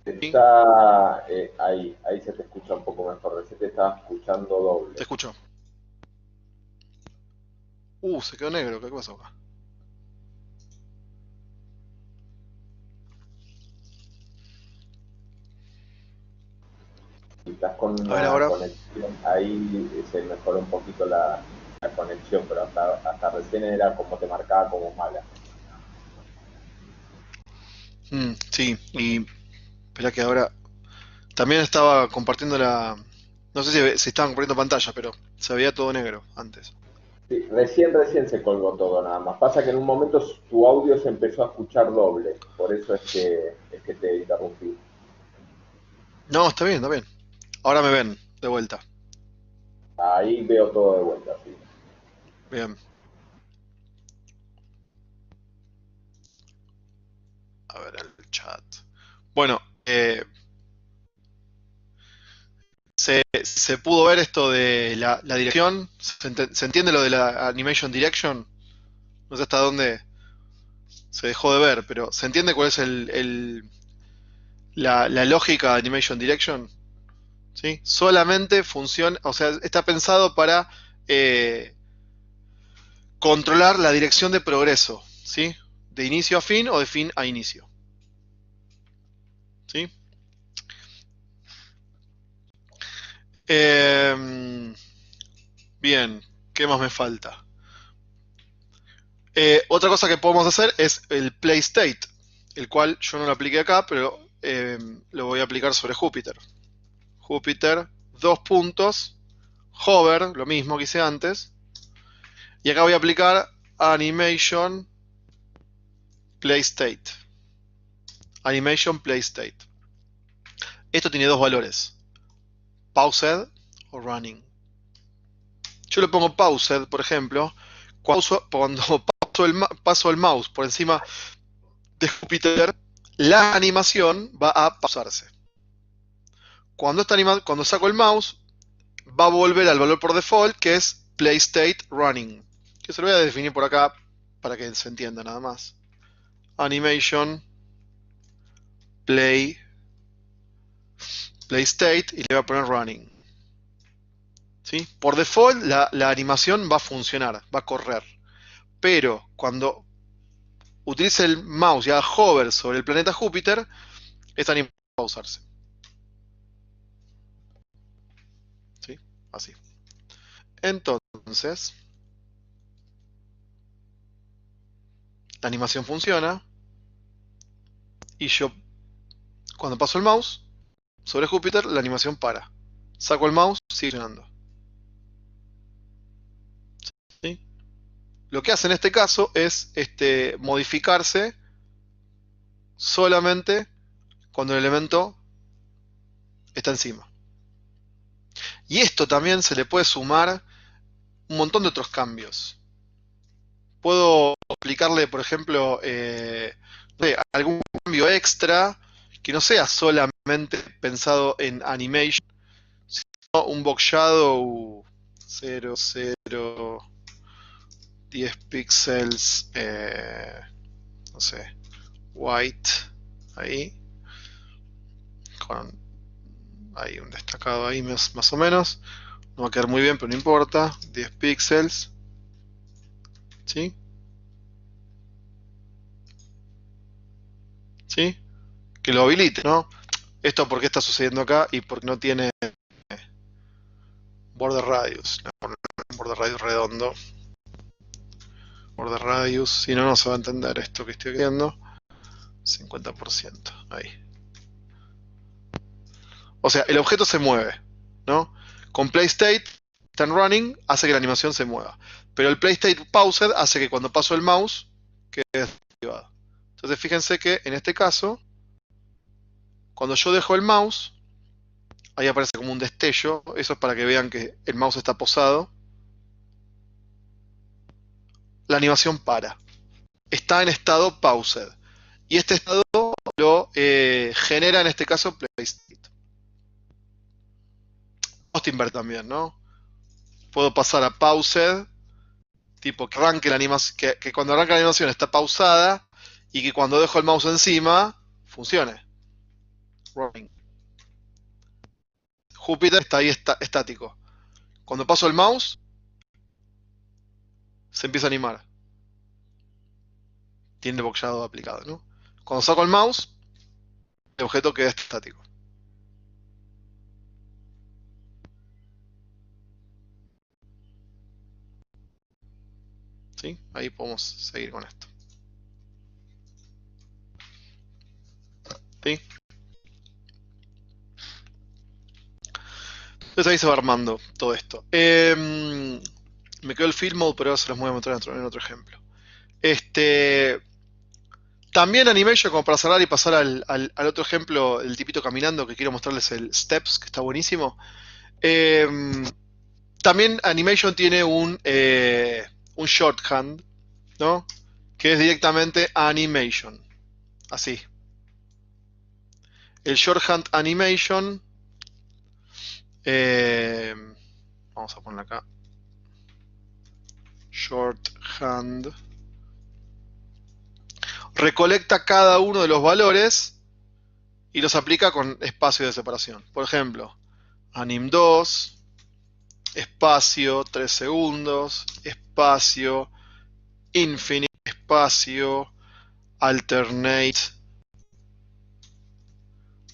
Está ahí se te escucha un poco mejor. Se te está escuchando doble. Te escucho. Se quedó negro. ¿Qué pasó acá? Estás con una conexión, ahí se mejoró un poquito la conexión, pero hasta recién era como te marcaba como mala. Sí, y espera que ahora también estaba compartiendo no sé si estaban compartiendo pantalla, pero se veía todo negro antes. Sí, recién se colgó todo nada más. Pasa que en un momento tu audio se empezó a escuchar doble, por eso es que te interrumpí. No, está bien. Ahora me ven de vuelta. Ahí veo todo de vuelta, sí. Bien. A ver el chat. Bueno, se pudo ver esto de la dirección. ¿Se entiende lo de la Animation Direction? No sé hasta dónde se dejó de ver, pero ¿se entiende cuál es la lógica de Animation Direction? ¿sí? Solamente funciona, o sea, está pensado para controlar la dirección de progreso, ¿sí? De inicio a fin o de fin a inicio, ¿sí? Bien, ¿qué más me falta? Otra cosa que podemos hacer es el play state, el cual yo no lo apliqué acá, pero lo voy a aplicar sobre Júpiter. Júpiter, dos puntos, hover, lo mismo que hice antes, y acá voy a aplicar animation play state. Animation play state. Esto tiene dos valores, paused o running. Yo le pongo paused, por ejemplo, cuando paso el mouse por encima de Júpiter, la animación va a pausarse. Cuando saco el mouse, va a volver al valor por default, que es play state running. Que se lo voy a definir por acá para que se entienda nada más. Animation play state y le voy a poner running. ¿Sí? Por default la animación va a funcionar, va a correr. Pero cuando utilice el mouse y haga hover sobre el planeta Júpiter, esta animación va a pausarse. ¿Sí? Así. Entonces, la animación funciona y yo, cuando paso el mouse sobre Júpiter, la animación para. Saco el mouse, sigue funcionando. ¿Sí? Lo que hace en este caso es modificarse solamente cuando el elemento está encima. Y esto también se le puede sumar un montón de otros cambios. Puedo aplicarle, por ejemplo, algún cambio extra que no sea solamente pensado en animation, sino un box shadow 0, 0, 10 píxeles, no sé, white, ahí, con hay un destacado ahí más o menos. No va a quedar muy bien, pero no importa. 10 píxeles. ¿Sí? ¿Sí? Que lo habilite, ¿no? Esto porque está sucediendo acá y porque no tiene border radius. Border radius redondo. Border radius. Si no, no se va a entender esto que estoy viendo. 50%. Ahí. O sea, el objeto se mueve, ¿no? Con play state, stand running, hace que la animación se mueva. Pero el play state paused hace que cuando paso el mouse quede desactivado. Entonces fíjense que en este caso, cuando yo dejo el mouse, ahí aparece como un destello. Eso es para que vean que el mouse está posado. La animación para. Está en estado paused. Y este estado lo genera en este caso play state. Austinberg también, ¿no? Puedo pasar a paused, tipo que arranque la animación, que cuando arranca la animación está pausada y que cuando dejo el mouse encima funcione. Running. Júpiter está ahí estático. Cuando paso el mouse se empieza a animar. Tiene el boxeado aplicado, ¿no? Cuando saco el mouse, el objeto queda estático. ¿Sí? Ahí podemos seguir con esto. ¿Sí? Entonces ahí se va armando todo esto. Me quedó el field mode, pero ahora se los voy a mostrar en otro ejemplo. También Animation, como para cerrar y pasar al otro ejemplo, el tipito caminando, que quiero mostrarles el Steps, que está buenísimo. También Animation tiene un shorthand, ¿no? Que es directamente Animation. Así. El shorthand Animation. Vamos a ponerlo acá. Shorthand. Recolecta cada uno de los valores y los aplica con espacio de separación. Por ejemplo, anim2, espacio, 3 segundos, espacio, infinite, espacio, alternate,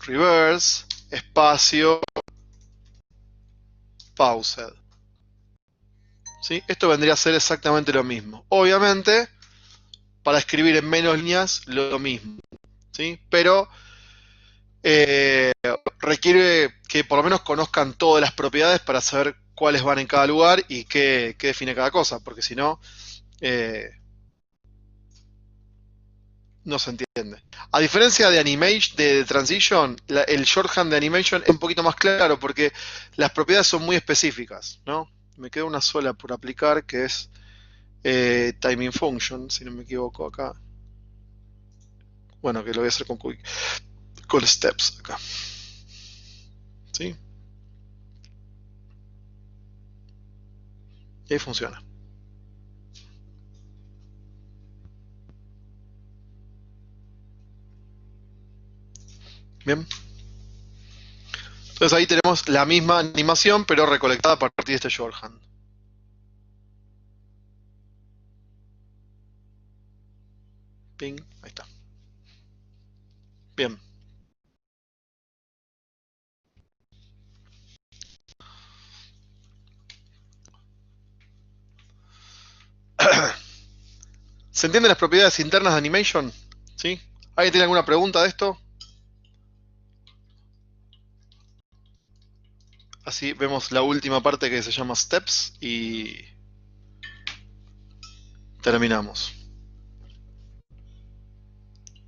reverse, espacio, paused. ¿Sí? Esto vendría a ser exactamente lo mismo. Obviamente, para escribir en menos líneas, lo mismo. ¿Sí? Pero requiere que por lo menos conozcan todas las propiedades para saber cuáles van en cada lugar y qué define cada cosa, porque si no, no se entiende. A diferencia de animation, de transition, el shorthand de animation es un poquito más claro porque las propiedades son muy específicas, ¿no? Me queda una sola por aplicar que es timing function, si no me equivoco acá. Bueno, que lo voy a hacer con steps acá. ¿Sí? Y ahí funciona. Bien. Entonces ahí tenemos la misma animación, pero recolectada a partir de este shorthand. Ping, ahí está. Bien. ¿Se entienden las propiedades internas de animation? ¿Sí? ¿Alguien tiene alguna pregunta de esto? Así vemos la última parte que se llama steps y terminamos.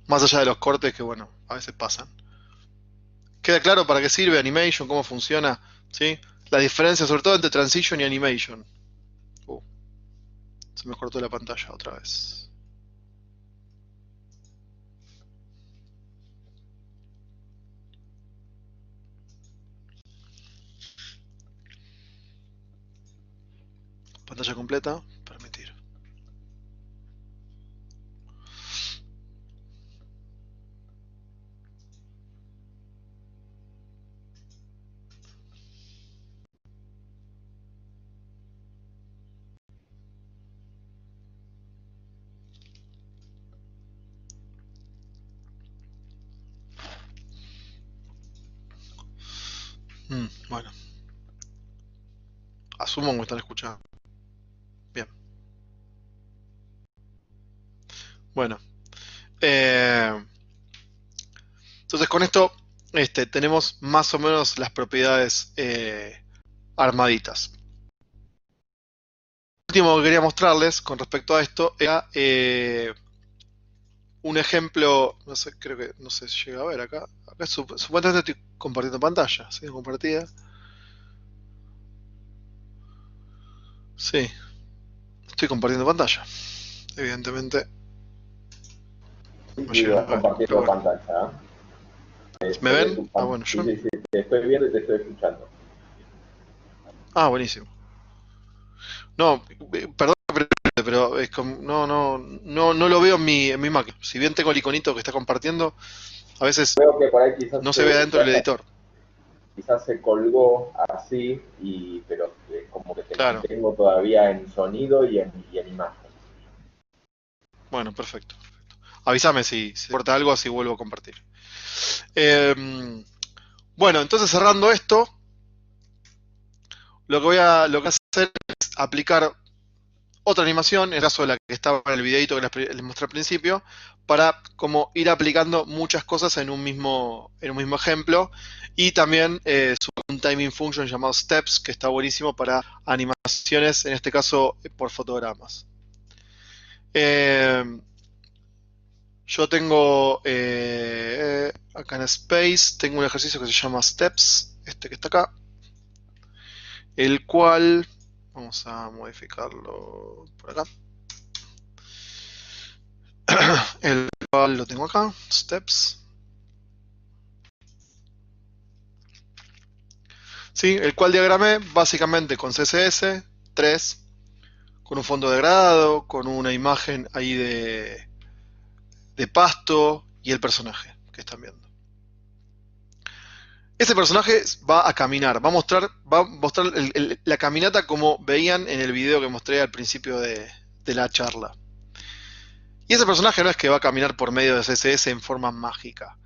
Más allá de los cortes que, bueno, a veces pasan. ¿Queda claro para qué sirve animation? ¿Cómo funciona? ¿Sí? La diferencia sobre todo entre transition y animation. Se me cortó la pantalla otra vez. Pantalla completa. Permitir. Bueno. Asumo que me están escuchando. Bien. Bueno. Entonces con esto tenemos más o menos las propiedades armaditas. Lo último que quería mostrarles con respecto a esto era un ejemplo, no sé, creo que no sé si llega a ver acá. Acá supuestamente estoy compartiendo pantalla, ¿sí? Compartida. Sí, estoy compartiendo pantalla. Evidentemente. Sí, vas compartiendo pantalla. ¿Me ven? Ah, bueno, yo. Sí, te estoy viendo y te estoy escuchando. Ah, buenísimo. No, perdón, pero es como, no lo veo en mi Mac. Si bien tengo el iconito que está compartiendo, a veces Creo que por ahí quizás no se ve adentro del editor. Quizás se colgó así, pero como que te Claro. mantengo todavía en sonido y en imagen. Bueno, perfecto. Avísame si se corta algo, así vuelvo a compartir. Bueno, entonces cerrando esto, lo que voy a hacer es aplicar otra animación, en el caso de la que estaba en el videito que les mostré al principio, para como ir aplicando muchas cosas en un mismo ejemplo. Y también un timing function llamado steps, que está buenísimo para animaciones, en este caso por fotogramas. Yo tengo acá en Space, tengo un ejercicio que se llama Steps, este que está acá, el cual, vamos a modificarlo por acá, el cual lo tengo acá, Steps. Sí, el cual diagramé básicamente con CSS 3, con un fondo degradado, con una imagen ahí de pasto y el personaje que están viendo. Ese personaje va a caminar, va a mostrar la caminata como veían en el video que mostré al principio de la charla. Y ese personaje no es que va a caminar por medio de CSS en forma mágica.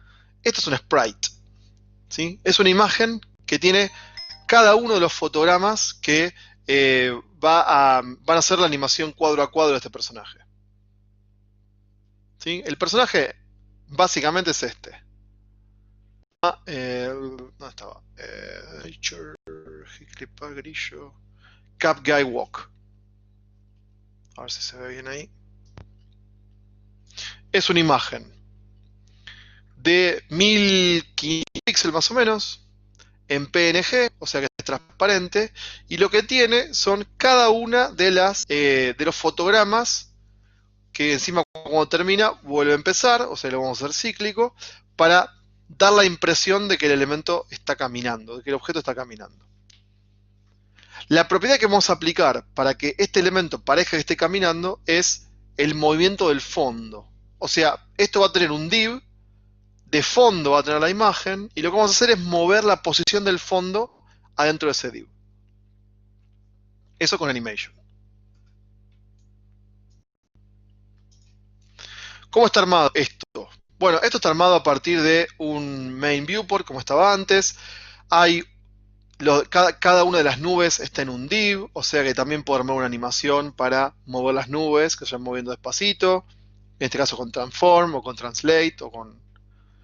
Esto es un sprite, ¿sí? Es una imagen que tiene cada uno de los fotogramas que van a hacer la animación cuadro a cuadro de este personaje. ¿Sí? El personaje básicamente es este. ¿Dónde estaba? Nature, Clipa, Grillo. Cap Guy Walk. A ver si se ve bien ahí. Es una imagen de 1500 píxeles más o menos, en PNG, o sea que es transparente, y lo que tiene son cada una de los fotogramas que encima cuando termina vuelve a empezar, o sea lo vamos a hacer cíclico, para dar la impresión de que el elemento está caminando, de que el objeto está caminando. La propiedad que vamos a aplicar para que este elemento parezca que esté caminando es el movimiento del fondo. O sea, esto va a tener un div, de fondo va a tener la imagen, y lo que vamos a hacer es mover la posición del fondo adentro de ese div. Eso con animation. ¿Cómo está armado esto? Bueno, esto está armado a partir de un main viewport, como estaba antes. Cada una de las nubes está en un div, o sea que también puedo armar una animación para mover las nubes que se van moviendo despacito, en este caso con transform o con translate o con...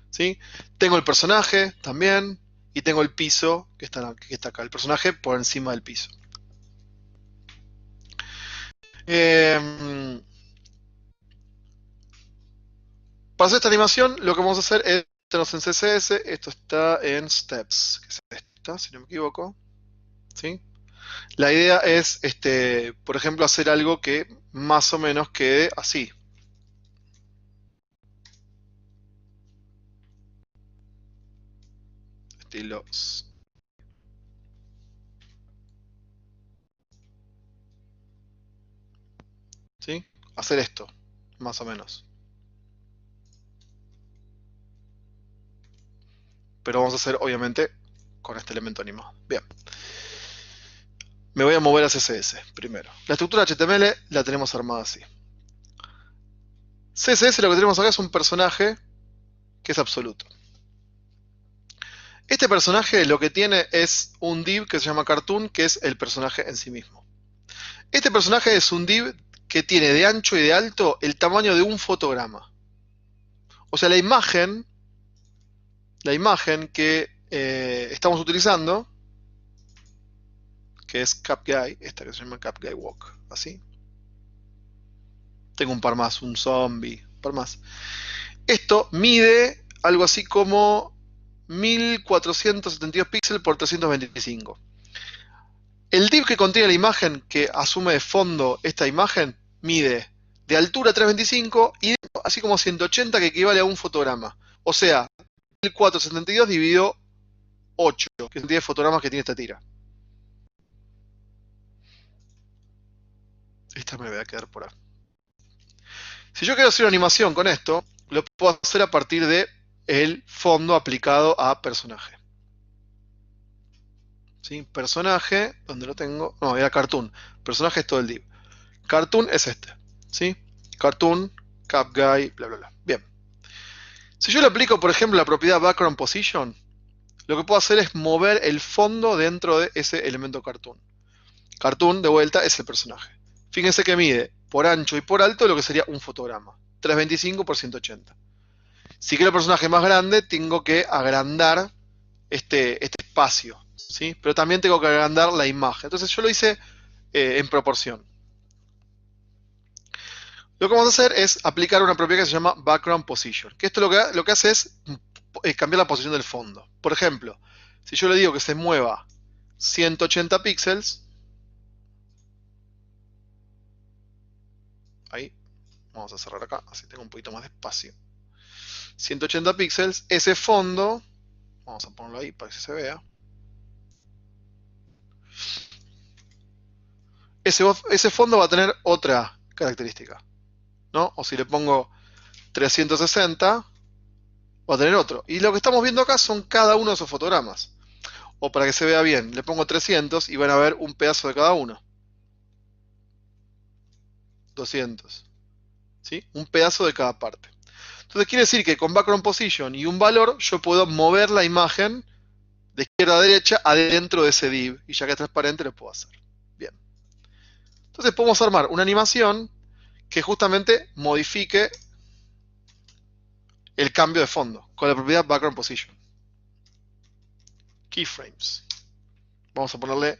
¿sí? Tengo el personaje también y tengo el piso que está acá, el personaje por encima del piso. Para hacer esta animación lo que vamos a hacer es meternos en CSS, esto está en Steps, que es esta, si no me equivoco. ¿Sí? La idea es, por ejemplo, hacer algo que más o menos quede así. Estilos. ¿Sí? Hacer esto, más o menos. Pero vamos a hacer, obviamente, con este elemento animado. Bien. Me voy a mover a CSS primero. La estructura HTML la tenemos armada así. CSS lo que tenemos acá es un personaje que es absoluto. Este personaje lo que tiene es un div que se llama cartoon, que es el personaje en sí mismo. Este personaje es un div que tiene de ancho y de alto el tamaño de un fotograma. O sea, la imagen que estamos utilizando, que es CapGuy, esta que se llama CapGuy Walk, así. Tengo un par más, un zombie, un par más. Esto mide algo así como 1472 píxeles por 325. El div que contiene la imagen que asume de fondo esta imagen mide de altura 325 y así como 180 que equivale a un fotograma. O sea, 1472 dividido 8, que son 10 fotogramas que tiene esta tira. Esta me la voy a quedar por ahí. Si yo quiero hacer una animación con esto, lo puedo hacer a partir de el fondo aplicado a personaje. ¿Sí? Personaje, ¿dónde lo tengo? No, era cartoon. Personaje es todo el div. Cartoon es este. ¿Sí? Cartoon, CapGuy, bla, bla, bla. Bien. Si yo le aplico, por ejemplo, la propiedad background position, lo que puedo hacer es mover el fondo dentro de ese elemento cartoon. Cartoon, de vuelta, es el personaje. Fíjense que mide por ancho y por alto lo que sería un fotograma. 325 por 180. Si quiero el personaje más grande, tengo que agrandar este espacio, ¿sí? Pero también tengo que agrandar la imagen. Entonces yo lo hice en proporción. Lo que vamos a hacer es aplicar una propiedad que se llama background position. Que esto lo que hace es cambiar la posición del fondo. Por ejemplo, si yo le digo que se mueva 180 píxeles, ahí, vamos a cerrar acá, así tengo un poquito más de espacio. 180 píxeles, ese fondo, vamos a ponerlo ahí para que se vea. Ese fondo va a tener otra característica, ¿no? O si le pongo 360, va a tener otro. Y lo que estamos viendo acá son cada uno de esos fotogramas. O para que se vea bien, le pongo 300 y van a ver un pedazo de cada uno. 200. ¿Sí? Un pedazo de cada parte. Entonces quiere decir que con background position y un valor yo puedo mover la imagen de izquierda a derecha adentro de ese div. Y ya que es transparente lo puedo hacer. Bien. Entonces podemos armar una animación que justamente modifique el cambio de fondo con la propiedad background position. Keyframes. Vamos a ponerle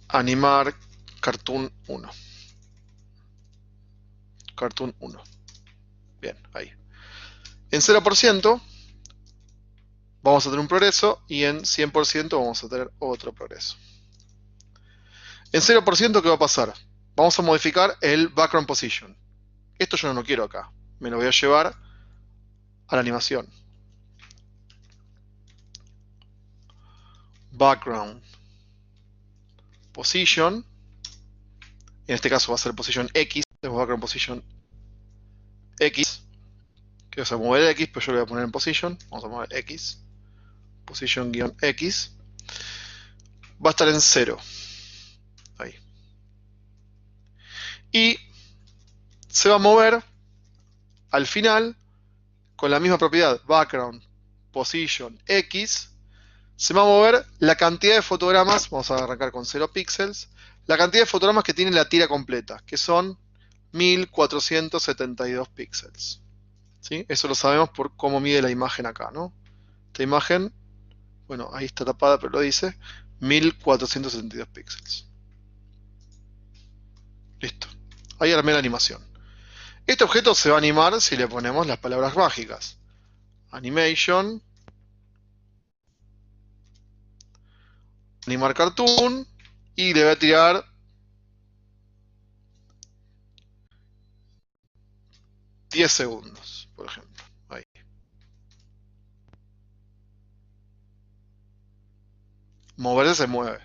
animar cartoon 1. Cartoon 1. Bien, ahí. En 0% vamos a tener un progreso y en 100% vamos a tener otro progreso. En 0%, ¿qué va a pasar? Vamos a modificar el background position. Esto yo no lo quiero acá. Me lo voy a llevar a la animación. Background position. En este caso va a ser position X. Tenemos background position X. Que vas a mover X, pero yo lo voy a poner en position. Vamos a mover X. Position-X. Va a estar en 0. Ahí. Y se va a mover al final con la misma propiedad, background, position, X, se va a mover la cantidad de fotogramas, vamos a arrancar con 0 píxeles, la cantidad de fotogramas que tiene la tira completa, que son 1472 píxeles. ¿Sí? Eso lo sabemos por cómo mide la imagen acá, ¿no? Esta imagen, bueno, ahí está tapada, pero lo dice, 1472 píxeles. Listo. Ahí armé la animación. Este objeto se va a animar si le ponemos las palabras mágicas. Animation. Animar cartoon. Y le voy a tirar 10 segundos, por ejemplo. Ahí. Moverse se mueve.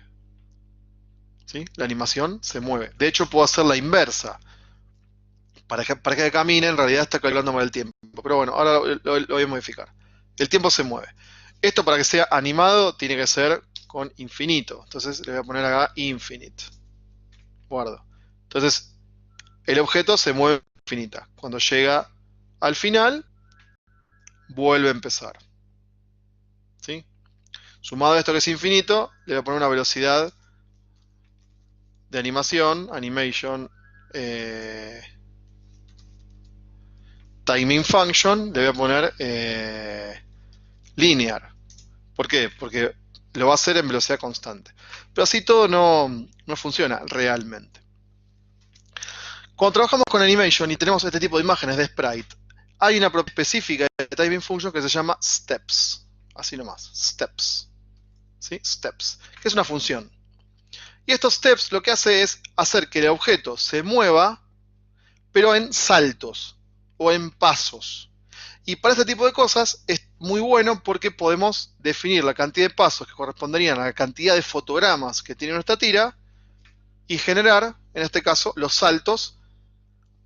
¿Sí? La animación se mueve. De hecho, puedo hacer la inversa. Para que camine, en realidad está calculando mal el tiempo. Pero bueno, ahora lo voy a modificar. El tiempo se mueve. Esto para que sea animado tiene que ser con infinito. Entonces le voy a poner acá infinite. Guardo. Entonces el objeto se mueve infinita. Cuando llega al final, vuelve a empezar. ¿Sí? Sumado a esto que es infinito, le voy a poner una velocidad de animación, animation, timing function, le voy a poner linear. ¿Por qué? Porque lo va a hacer en velocidad constante. Pero así todo no funciona realmente. Cuando trabajamos con animation y tenemos este tipo de imágenes de sprite, hay una propiedad específica de timing function que se llama steps. Así nomás, steps. ¿Sí? Steps, que es una función. Y estos steps lo que hace es hacer que el objeto se mueva, pero en saltos o en pasos. Y para este tipo de cosas es muy bueno porque podemos definir la cantidad de pasos que corresponderían a la cantidad de fotogramas que tiene nuestra tira y generar, en este caso, los saltos,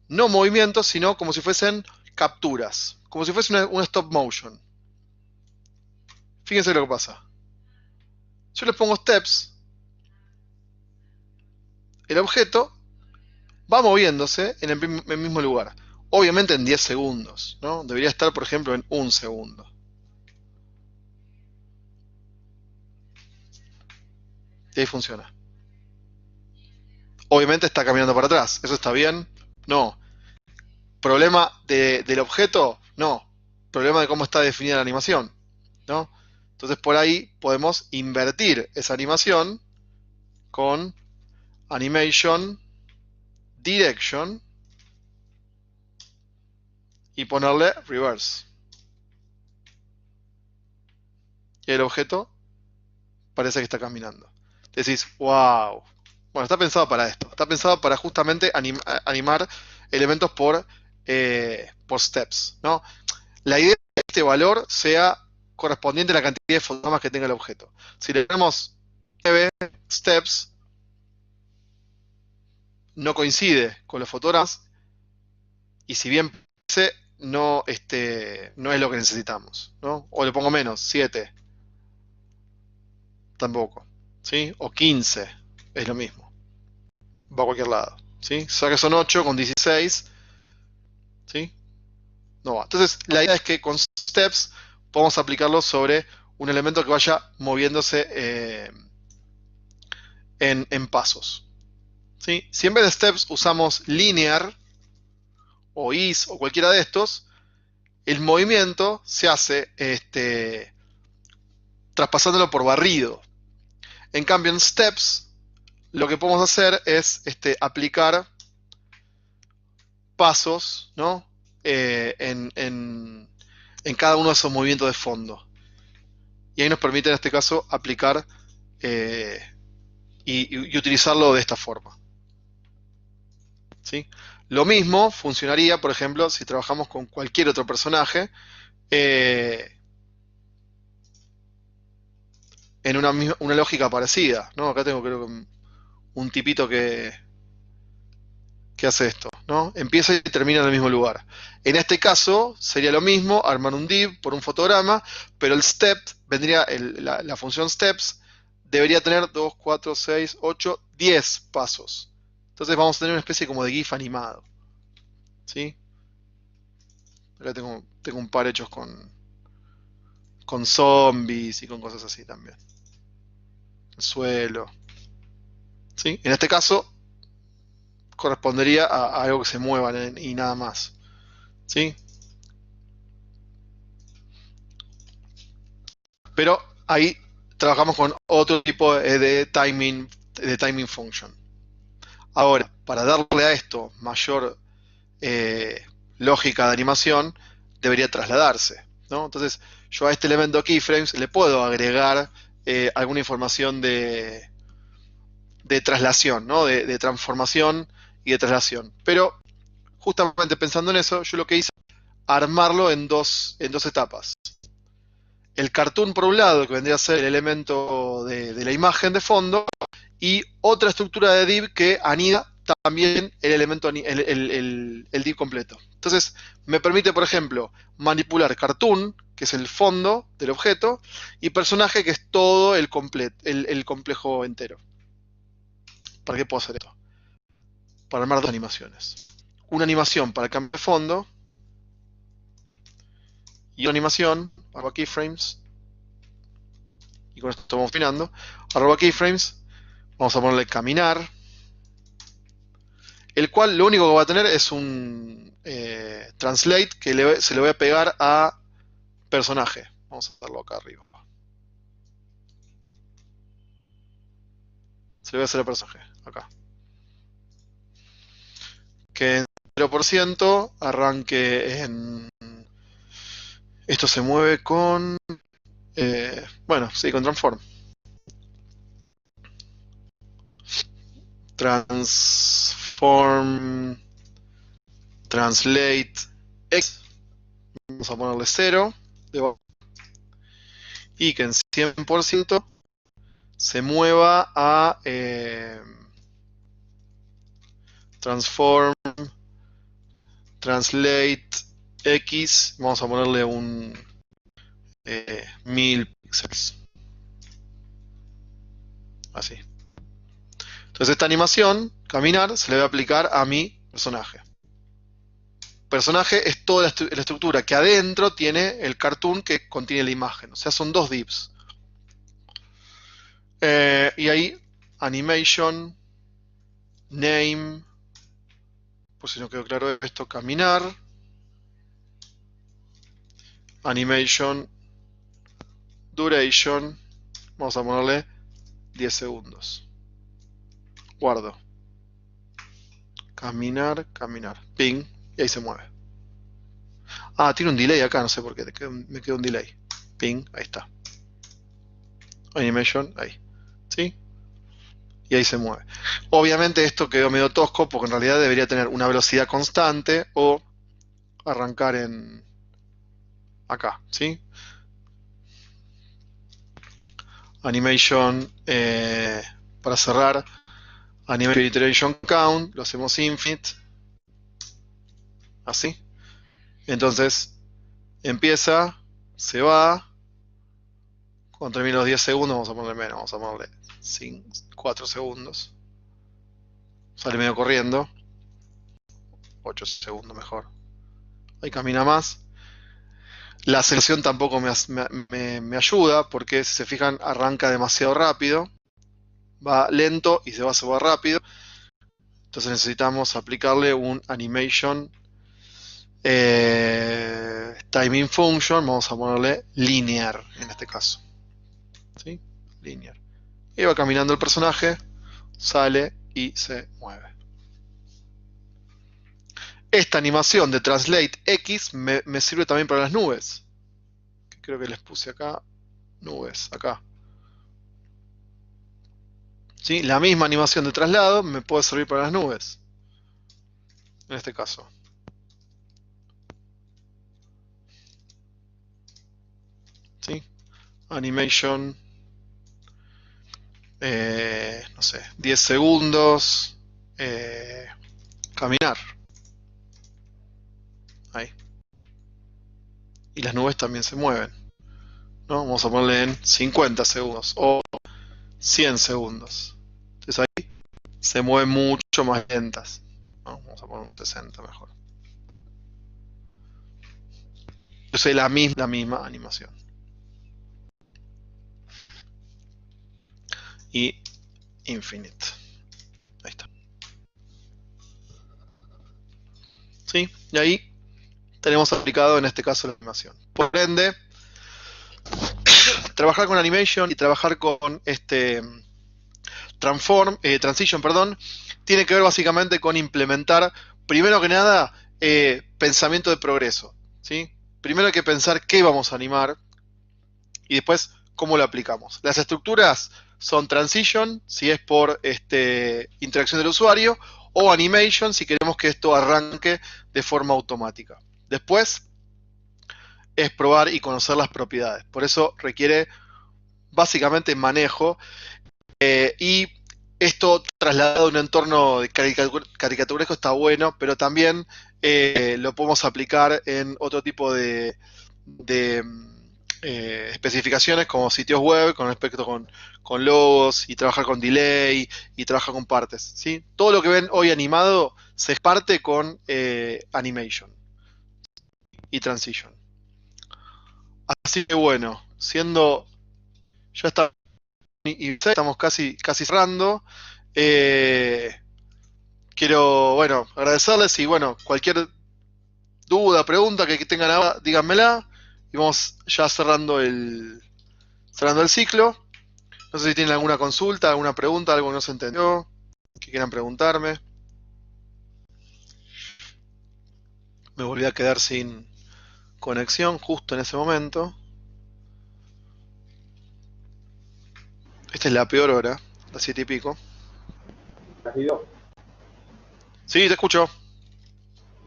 no movimientos, sino como si fuesen capturas, como si fuese una stop motion. Fíjense lo que pasa. Yo les pongo steps, el objeto va moviéndose en el mismo lugar. Obviamente en 10 segundos, ¿no? Debería estar, por ejemplo, en 1 segundo. Y ahí funciona. Obviamente está caminando para atrás. ¿Eso está bien? No. ¿Problema del objeto? No. Problema de cómo está definida la animación, ¿no? Entonces por ahí podemos invertir esa animación con animation direction y ponerle reverse. Y el objeto parece que está caminando. Decís, wow. Bueno, está pensado para esto. Está pensado para justamente animar elementos por steps, ¿no? La idea es que este valor sea correspondiente a la cantidad de fotogramas que tenga el objeto. Si le damos 9 steps, no coincide con los fotogramas, y si bien parece, no, no es lo que necesitamos, ¿no? O le pongo menos, 7, tampoco, ¿sí? O 15, es lo mismo, va a cualquier lado, ¿sí? O sea que son 8 con 16, ¿sí? No va. Entonces, la idea es que con steps podemos aplicarlo sobre un elemento que vaya moviéndose en pasos, ¿sí? Si en vez de steps usamos linear o is o cualquiera de estos, el movimiento se hace traspasándolo por barrido. En cambio, en steps, lo que podemos hacer es aplicar pasos, ¿no? En cada uno de esos movimientos de fondo. Y ahí nos permite, en este caso, aplicar y utilizarlo de esta forma, ¿sí? Lo mismo funcionaría, por ejemplo, si trabajamos con cualquier otro personaje en una lógica parecida, ¿no? Acá tengo, creo que un tipito que hace esto, ¿no? Empieza y termina en el mismo lugar. En este caso sería lo mismo, armar un div por un fotograma, pero el step vendría, la función steps debería tener 2, 4, 6, 8, 10 pasos. Entonces vamos a tener una especie como de GIF animado, ¿sí? Acá tengo un par hechos con zombies y con cosas así también. El suelo, ¿sí? En este caso correspondería a algo que se mueva y nada más, ¿sí? Pero ahí trabajamos con otro tipo de timing function. Ahora, para darle a esto mayor lógica de animación, debería trasladarse, ¿no? Entonces, yo a este elemento keyframes le puedo agregar alguna información de traslación, ¿no? De transformación y de traslación. Pero, justamente pensando en eso, yo lo que hice es armarlo en dos etapas. El cartoon por un lado, que vendría a ser el elemento de la imagen de fondo, y otra estructura de div que anida también el elemento, el div completo. Entonces, me permite, por ejemplo, manipular cartoon, que es el fondo del objeto, y personaje, que es todo el complejo entero. ¿Para qué puedo hacer esto? Para armar dos animaciones. Una animación para el cambio de fondo, y una animación, arroba keyframes, y con esto vamos finando, arroba keyframes, vamos a ponerle caminar, el cual lo único que va a tener es un translate que se le voy a pegar a personaje. Vamos a hacerlo acá arriba. Se le voy a hacer a personaje, acá. Que en 0% arranque en... Esto se mueve con... bueno, sí, con transform. Transform... Translate X. Vamos a ponerle 0. Y que en 100% se mueva a transform translate X, vamos a ponerle un 1000 píxeles, así. Entonces esta animación, caminar, se le va a aplicar a mi personaje. Personaje es toda la estructura que adentro tiene el cartoon que contiene la imagen, o sea, son dos divs. Y ahí, animation, name, por si no quedó claro esto, caminar, animation, duration, vamos a ponerle 10 segundos. Guardo. Caminar, caminar. Ping, y ahí se mueve. Ah, tiene un delay acá, no sé por qué, me quedó un delay. Ping, ahí está. Animation, ahí. ¿Sí? Y ahí se mueve. Obviamente esto quedó medio tosco porque en realidad debería tener una velocidad constante o arrancar en acá, ¿sí? Animation, para cerrar, Animation Iteration Count, lo hacemos infinite, así. Entonces, empieza, se va, cuando termine los 10 segundos vamos a ponerle menos, vamos a ponerle 4 segundos. Sale medio corriendo, 8 segundos mejor. Ahí camina más. La aceleración tampoco me ayuda, porque si se fijan arranca demasiado rápido. Va lento y se va a subir rápido. Entonces necesitamos aplicarle un animation timing function. Vamos a ponerle linear en este caso. ¿Sí? Linear. Y va caminando el personaje, sale y se mueve. Esta animación de Translate X me sirve también para las nubes. Que creo que les puse acá. Nubes, acá. ¿Sí? La misma animación de traslado me puede servir para las nubes. En este caso. ¿Sí? Animation. No sé, 10 segundos. Caminar. Ahí. Y las nubes también se mueven. ¿No? Vamos a ponerle en 50 segundos o 100 segundos. Entonces ahí se mueven mucho más lentas. ¿No? Vamos a poner un 60 mejor. Entonces la misma animación. Y infinite. Ahí está. ¿Sí? Y ahí tenemos aplicado en este caso la animación. Por ende, trabajar con animation y trabajar con transition, tiene que ver básicamente con implementar, primero que nada, pensamiento de progreso. ¿Sí? Primero hay que pensar qué vamos a animar y después cómo lo aplicamos. Las estructuras son transition, si es por interacción del usuario, o animation, si queremos que esto arranque de forma automática. Después es probar y conocer las propiedades. Por eso requiere básicamente manejo y esto trasladado a un entorno de caricaturesco está bueno, pero también lo podemos aplicar en otro tipo de especificaciones como sitios web con respecto con logos y trabajar con delay y trabajar con partes. ¿Sí? Todo lo que ven hoy animado se parte con animation y transition. Así que bueno, ya estamos casi cerrando. Quiero, bueno, agradecerles y bueno, cualquier duda, pregunta que tengan ahora, díganmela y vamos ya cerrando el ciclo. No sé si tienen alguna consulta, alguna pregunta, algo que no se entendió, que quieran preguntarme. Me volví a quedar sin conexión justo en ese momento. Esta es la peor hora, las 7 y pico. ¿Has ido? Sí, te escucho.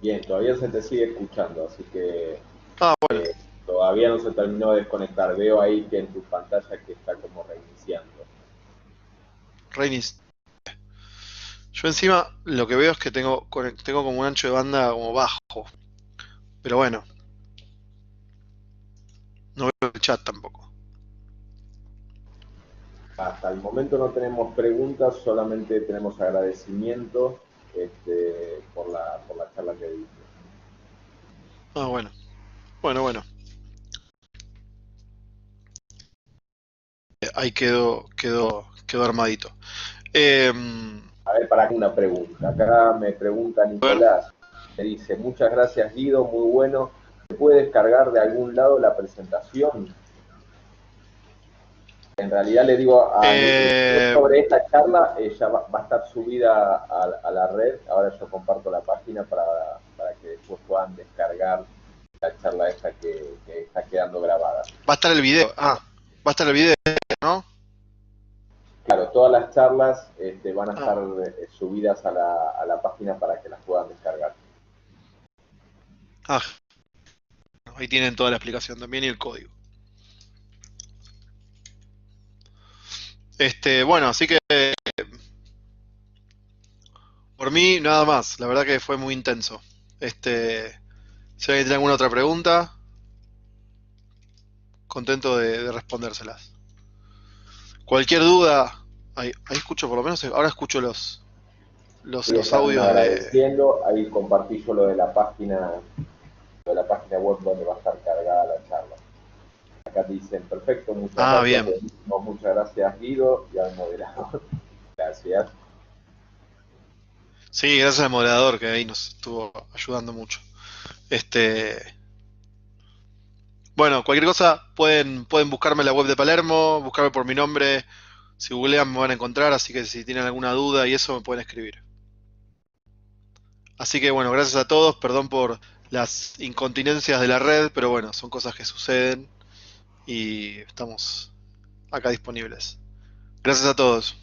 Bien, todavía se te sigue escuchando, así que Ah, bueno. todavía no se terminó de desconectar. Veo ahí que en tu pantalla que está como reiniciando. Reinis. Yo encima lo que veo es que tengo como un ancho de banda como bajo. Pero bueno. No veo el chat tampoco. Hasta el momento no tenemos preguntas, solamente tenemos agradecimientos por la charla que diste. Ah, bueno. Bueno. Ahí quedó armadito. A ver, para una pregunta. Acá me pregunta Nicolás, me dice, muchas gracias Guido, muy bueno. ¿Se puede descargar de algún lado la presentación? En realidad le digo a Nicolás sobre esta charla, ya va a estar subida a la red. Ahora yo comparto la página para que después puedan descargar la charla esta que está quedando grabada. Va a estar el video. Va a estar el video, ¿no? Claro, todas las charlas van a estar subidas a la página para que las puedan descargar. Ahí tienen toda la explicación también y el código. Bueno, así que por mí, nada más. La verdad que fue muy intenso. Si alguien tiene alguna otra pregunta, contento de respondérselas. Cualquier duda, ahí escucho por lo menos, ahora escucho Sí, los están audios de... agradeciendo. Ahí compartí yo lo de la página web donde va a estar cargada la charla. Acá dicen, perfecto, muchas Ah, gracias, bien. buenísimo, muchas gracias Guido y al moderador. Gracias. Sí, gracias al moderador que ahí nos estuvo ayudando mucho. Este, bueno, cualquier cosa pueden buscarme en la web de Palermo, buscarme por mi nombre. Si googlean me van a encontrar, así que si tienen alguna duda y eso me pueden escribir. Así que bueno, gracias a todos, perdón por las incontinencias de la red, pero bueno, son cosas que suceden y estamos acá disponibles. Gracias a todos.